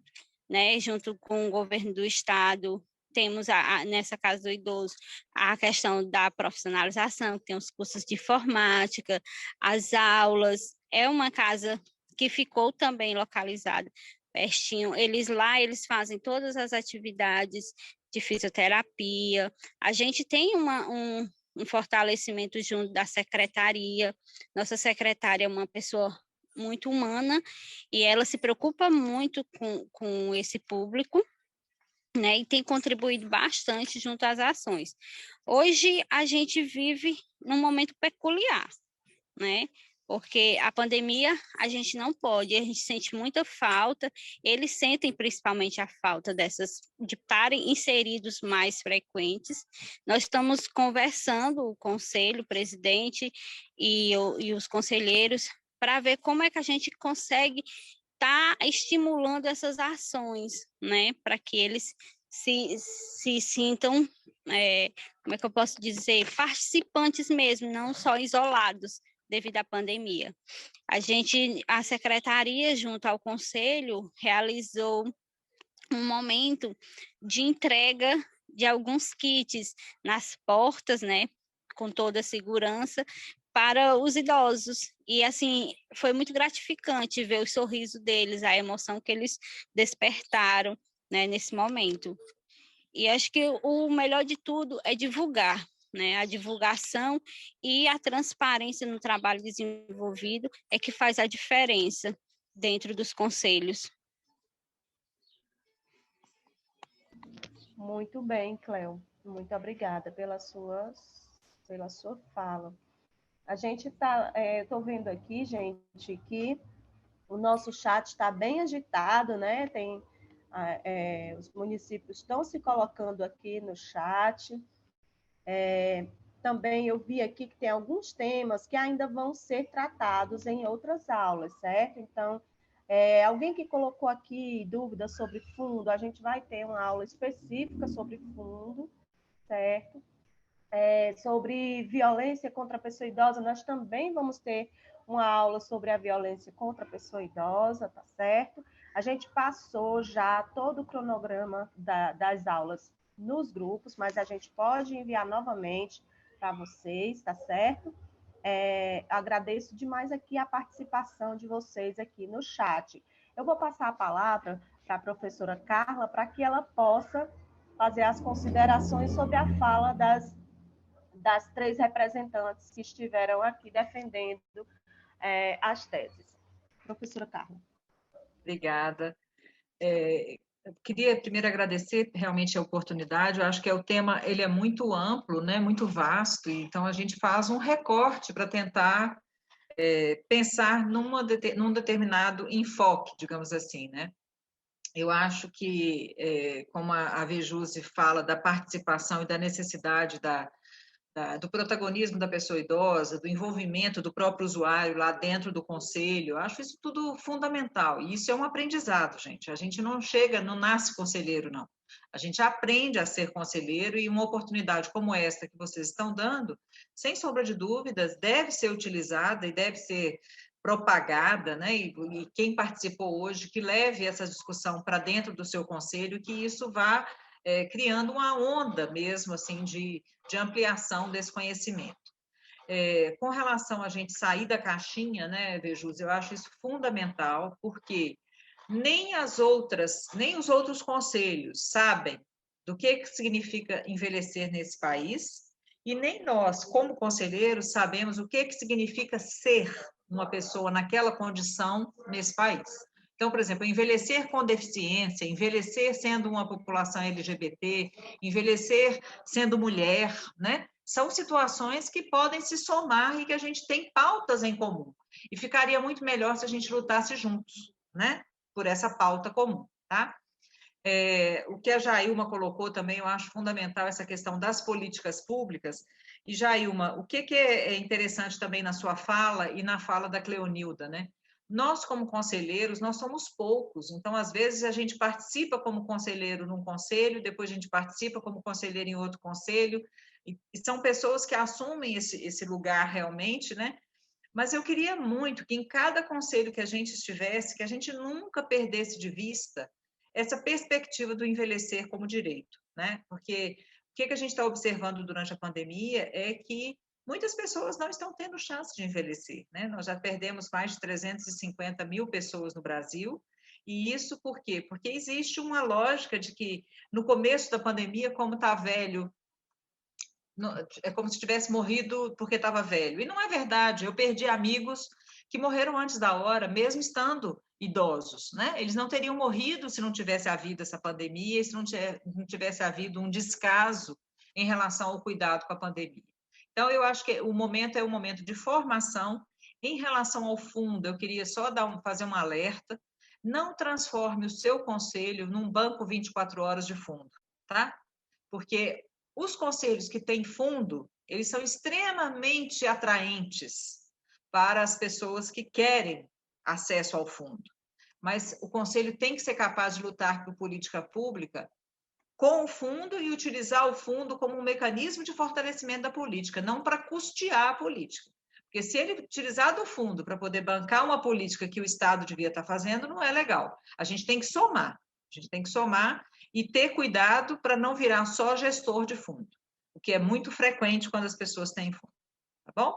né, junto com o governo do estado, temos nessa Casa do Idoso a questão da profissionalização, que tem os cursos de informática, as aulas. É uma casa que ficou também localizada pertinho. Eles fazem todas as atividades de fisioterapia. A gente tem um fortalecimento junto da secretaria. Nossa secretária é uma pessoa muito humana e ela se preocupa muito com esse público, né, e tem contribuído bastante junto às ações. Hoje a gente vive num momento peculiar, né? Porque a pandemia a gente não pode, a gente sente muita falta, eles sentem principalmente a falta de estarem inseridos mais frequentes. Nós estamos conversando, o conselho, o presidente e os conselheiros, para ver como é que a gente consegue estar estimulando essas ações, né, para que eles se sintam, como é que eu posso dizer, participantes mesmo, não só isolados devido à pandemia. A secretaria, junto ao conselho, realizou um momento de entrega de alguns kits nas portas, né, com toda a segurança, para os idosos. E, assim, foi muito gratificante ver o sorriso deles, a emoção que eles despertaram, né, nesse momento. E acho que o melhor de tudo é divulgar, né? A divulgação e a transparência no trabalho desenvolvido é que faz a diferença dentro dos conselhos. Muito bem, Cleo. Muito obrigada pela sua fala. A gente está, estou vendo aqui, gente, que o nosso chat está bem agitado, né? Os municípios estão se colocando aqui no chat. Também eu vi aqui que tem alguns temas que ainda vão ser tratados em outras aulas, certo? Então, alguém que colocou aqui dúvidas sobre fundo, a gente vai ter uma aula específica sobre fundo, certo? Sobre violência contra a pessoa idosa, nós também vamos ter uma aula sobre a violência contra a pessoa idosa, tá certo? A gente passou já todo o cronograma das aulas nos grupos, mas a gente pode enviar novamente para vocês, tá certo? Agradeço demais aqui a participação de vocês aqui no chat. Eu vou passar a palavra para a professora Carla, para que ela possa fazer as considerações sobre a fala das 3 representantes que estiveram aqui defendendo as teses. Professora Carla. Obrigada. Eu queria primeiro agradecer realmente a oportunidade. Eu acho que o tema ele é muito amplo, né, muito vasto, então a gente faz um recorte para tentar pensar num determinado enfoque, digamos assim, né? Eu acho que, como a Vejuse fala da participação e da necessidade do protagonismo da pessoa idosa, do envolvimento do próprio usuário lá dentro do conselho, eu acho isso tudo fundamental. E isso é um aprendizado, gente. A gente não nasce conselheiro, não. A gente aprende a ser conselheiro e uma oportunidade como esta que vocês estão dando, sem sombra de dúvidas, deve ser utilizada e deve ser propagada, né? E quem participou hoje, que leve essa discussão para dentro do seu conselho, que isso vá criando uma onda mesmo, assim, de ampliação desse conhecimento. Com relação a gente sair da caixinha, né, Vejus, eu acho isso fundamental, porque nem os outros conselhos sabem do que significa envelhecer nesse país, e nem nós, como conselheiros, sabemos o que significa ser uma pessoa naquela condição nesse país. Então, por exemplo, envelhecer com deficiência, envelhecer sendo uma população LGBT, envelhecer sendo mulher, né? São situações que podem se somar e que a gente tem pautas em comum. E ficaria muito melhor se a gente lutasse juntos, né? Por essa pauta comum, tá? O que a Jailma colocou também, eu acho fundamental essa questão das políticas públicas. E, Jailma, o que é interessante também na sua fala e na fala da Cleonilda, né? Nós, como conselheiros, nós somos poucos, então, às vezes, a gente participa como conselheiro num conselho, depois a gente participa como conselheiro em outro conselho, e são pessoas que assumem esse lugar realmente, né? Mas eu queria muito que em cada conselho que a gente estivesse, que a gente nunca perdesse de vista essa perspectiva do envelhecer como direito, né? Porque o que a gente está observando durante a pandemia é que muitas pessoas não estão tendo chance de envelhecer, né? Nós já perdemos mais de 350 mil pessoas no Brasil, e isso por quê? Porque existe uma lógica de que no começo da pandemia, como está velho, é como se tivesse morrido porque estava velho. E não é verdade. Eu perdi amigos que morreram antes da hora, mesmo estando idosos, né? Eles não teriam morrido se não tivesse havido essa pandemia, se não tivesse havido um descaso em relação ao cuidado com a pandemia. Então, eu acho que o momento é um momento de formação. Em relação ao fundo, eu queria só fazer um alerta: não transforme o seu conselho num banco 24 horas de fundo, tá? Porque os conselhos que têm fundo, eles são extremamente atraentes para as pessoas que querem acesso ao fundo. Mas o conselho tem que ser capaz de lutar por política pública com o fundo e utilizar o fundo como um mecanismo de fortalecimento da política, não para custear a política. Porque se ele utilizar do fundo para poder bancar uma política que o Estado devia estar fazendo, não é legal. A gente tem que somar. A gente tem que somar e ter cuidado para não virar só gestor de fundo, o que é muito frequente quando as pessoas têm fundo. Tá bom?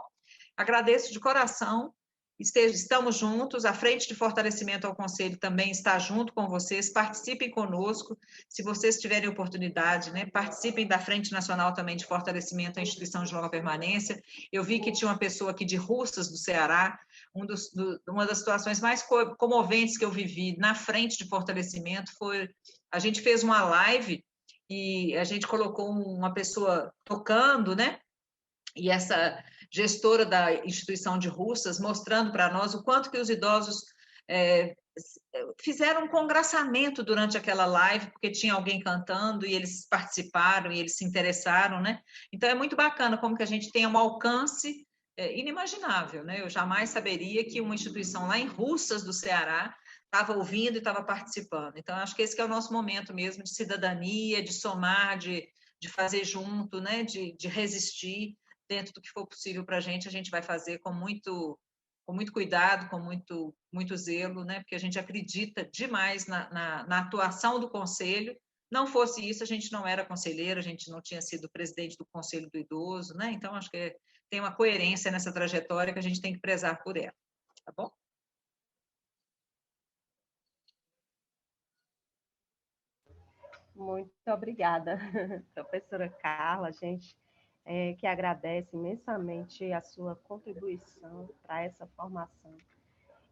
Agradeço de coração. Estamos juntos, a Frente de Fortalecimento ao Conselho também está junto com vocês, participem conosco, se vocês tiverem oportunidade, né, participem da Frente Nacional também de Fortalecimento à Instituição de Longa Permanência. Eu vi que tinha uma pessoa aqui de Russas, do Ceará, uma das situações mais comoventes que eu vivi na Frente de Fortalecimento foi, a gente fez uma live e a gente colocou uma pessoa tocando, né, e essa gestora da instituição de Russas, mostrando para nós o quanto que os idosos fizeram um congraçamento durante aquela live, porque tinha alguém cantando e eles participaram e eles se interessaram, né? Então, é muito bacana como que a gente tem um alcance inimaginável, né? Eu jamais saberia que uma instituição lá em Russas, do Ceará, estava ouvindo e estava participando. Então, acho que esse que é o nosso momento mesmo de cidadania, de somar, de fazer junto, né? De resistir. Dentro do que for possível para a gente vai fazer com muito cuidado, com muito zelo, né? Porque a gente acredita demais na atuação do Conselho. Não fosse isso, a gente não era conselheiro, a gente não tinha sido presidente do Conselho do Idoso, né? Então, acho que tem uma coerência nessa trajetória que a gente tem que prezar por ela, tá bom? Muito obrigada, professora Carla, gente. Que agradece imensamente a sua contribuição para essa formação.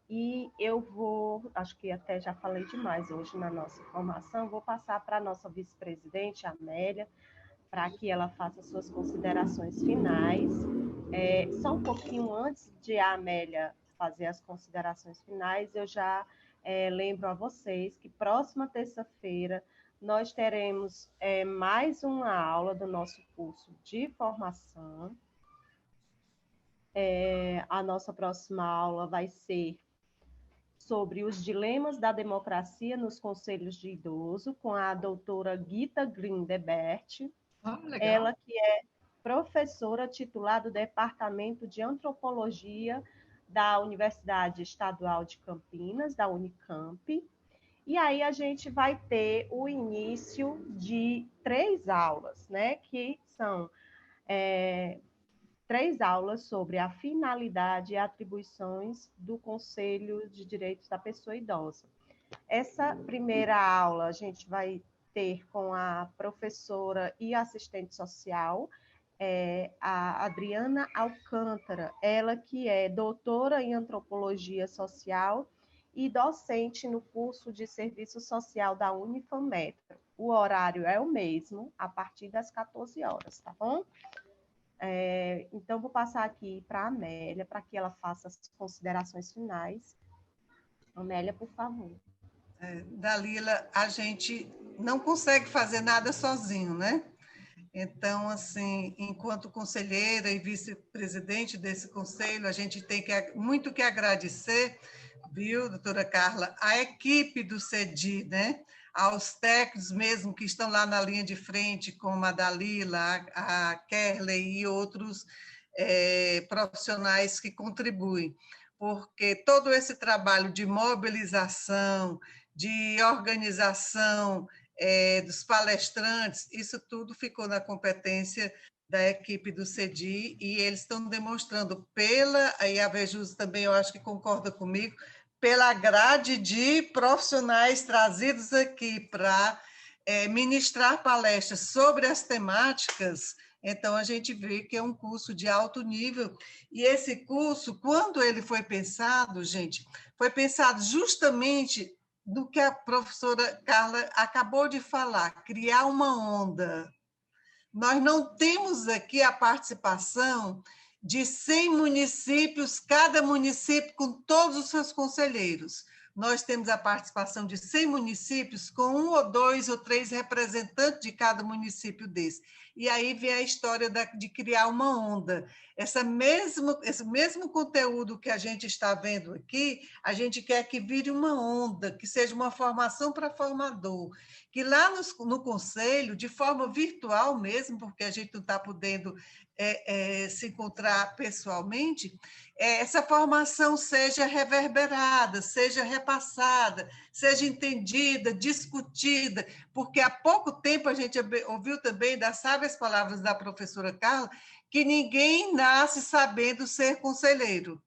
E eu acho que até já falei demais hoje na nossa formação, vou passar para a nossa vice-presidente, Amélia, para que ela faça suas considerações finais. Só um pouquinho antes de a Amélia fazer as considerações finais, eu já lembro a vocês que próxima terça-feira nós teremos mais uma aula do nosso curso de formação. A nossa próxima aula vai ser sobre os dilemas da democracia nos conselhos de idoso, com a doutora Gita Grindebert. Ela que é professora titular do Departamento de Antropologia da Universidade Estadual de Campinas, da Unicamp. E aí a gente vai ter o início de 3 aulas, né? Que são 3 aulas sobre a finalidade e atribuições do Conselho de Direitos da Pessoa Idosa. Essa primeira aula a gente vai ter com a professora e assistente social, a Adriana Alcântara, ela que é doutora em Antropologia Social e docente no curso de Serviço Social da Unifametro. O horário é o mesmo, a partir das 14 horas, tá bom? Então, vou passar aqui para a Amélia, para que ela faça as considerações finais. Amélia, por favor. Dalila, a gente não consegue fazer nada sozinho, né? Então, assim, enquanto conselheira e vice-presidente desse conselho, a gente tem muito que agradecer, viu, doutora Carla, a equipe do CEDI, né? Aos técnicos mesmo que estão lá na linha de frente, como a Dalila, a Kerley e outros profissionais que contribuem, porque todo esse trabalho de mobilização, de organização dos palestrantes, isso tudo ficou na competência da equipe do CEDI, e eles estão demonstrando e a Vejus também eu acho que concorda comigo, pela grade de profissionais trazidos aqui para ministrar palestras sobre as temáticas. Então, a gente vê que é um curso de alto nível, e esse curso, quando ele foi pensado, gente, foi pensado justamente do que a professora Carla acabou de falar, criar uma onda. Nós não temos aqui a participação de 100 municípios, cada município com todos os seus conselheiros. Nós temos a participação de 100 municípios com 1 ou 2 ou 3 representantes de cada município desse. e aí vem a história de criar uma onda. Esse mesmo conteúdo que a gente está vendo aqui, a gente quer que vire uma onda, que seja uma formação para formador, que lá no Conselho, de forma virtual mesmo, porque a gente não está podendo se encontrar pessoalmente, essa formação seja reverberada, seja repassada, seja entendida, discutida, porque há pouco tempo a gente ouviu também das sábias palavras da professora Carla, que ninguém nasce sabendo ser conselheiro.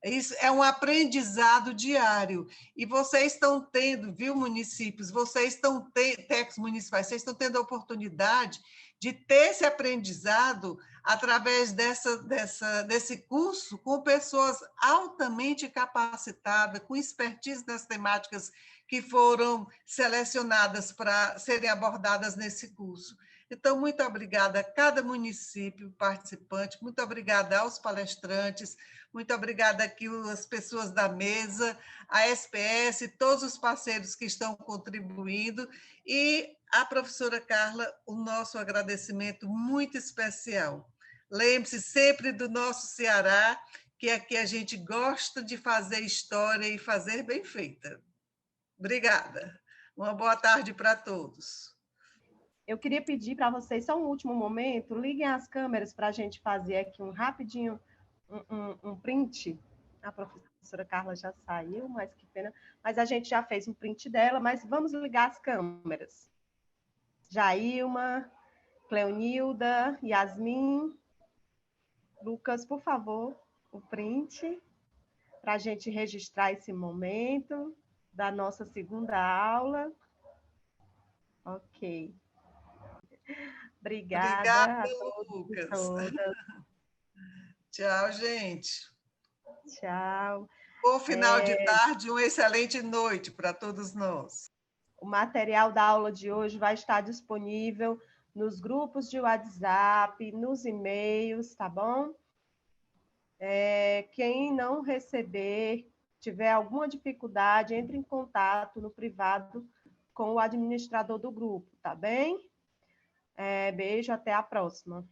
Isso é um aprendizado diário. E vocês estão tendo, viu, municípios, vocês estão técnicos municipais, vocês estão tendo a oportunidade de ter esse aprendizado através desse curso com pessoas altamente capacitadas, com expertise nas temáticas que foram selecionadas para serem abordadas nesse curso. Então, muito obrigada a cada município participante, muito obrigada aos palestrantes, muito obrigada aqui às pessoas da mesa, a SPS, todos os parceiros que estão contribuindo, e a professora Carla, o nosso agradecimento muito especial. Lembre-se sempre do nosso Ceará, que aqui a gente gosta de fazer história e fazer bem feita. Obrigada. Uma boa tarde para todos. Eu queria pedir para vocês, só um último momento, liguem as câmeras para a gente fazer aqui rapidinho um print. A professora Carla já saiu, mas que pena. Mas a gente já fez um print dela, mas vamos ligar as câmeras. Jailma, Cleonilda, Yasmin, Lucas, por favor, o print, para a gente registrar esse momento da nossa segunda aula. Ok. Obrigada a todos, Lucas. Todas. Tchau, gente. Tchau. Bom final de tarde, uma excelente noite para todos nós. O material da aula de hoje vai estar disponível nos grupos de WhatsApp, nos e-mails, tá bom? Quem não receber, tiver alguma dificuldade, entre em contato no privado com o administrador do grupo, tá bem? Beijo, até a próxima.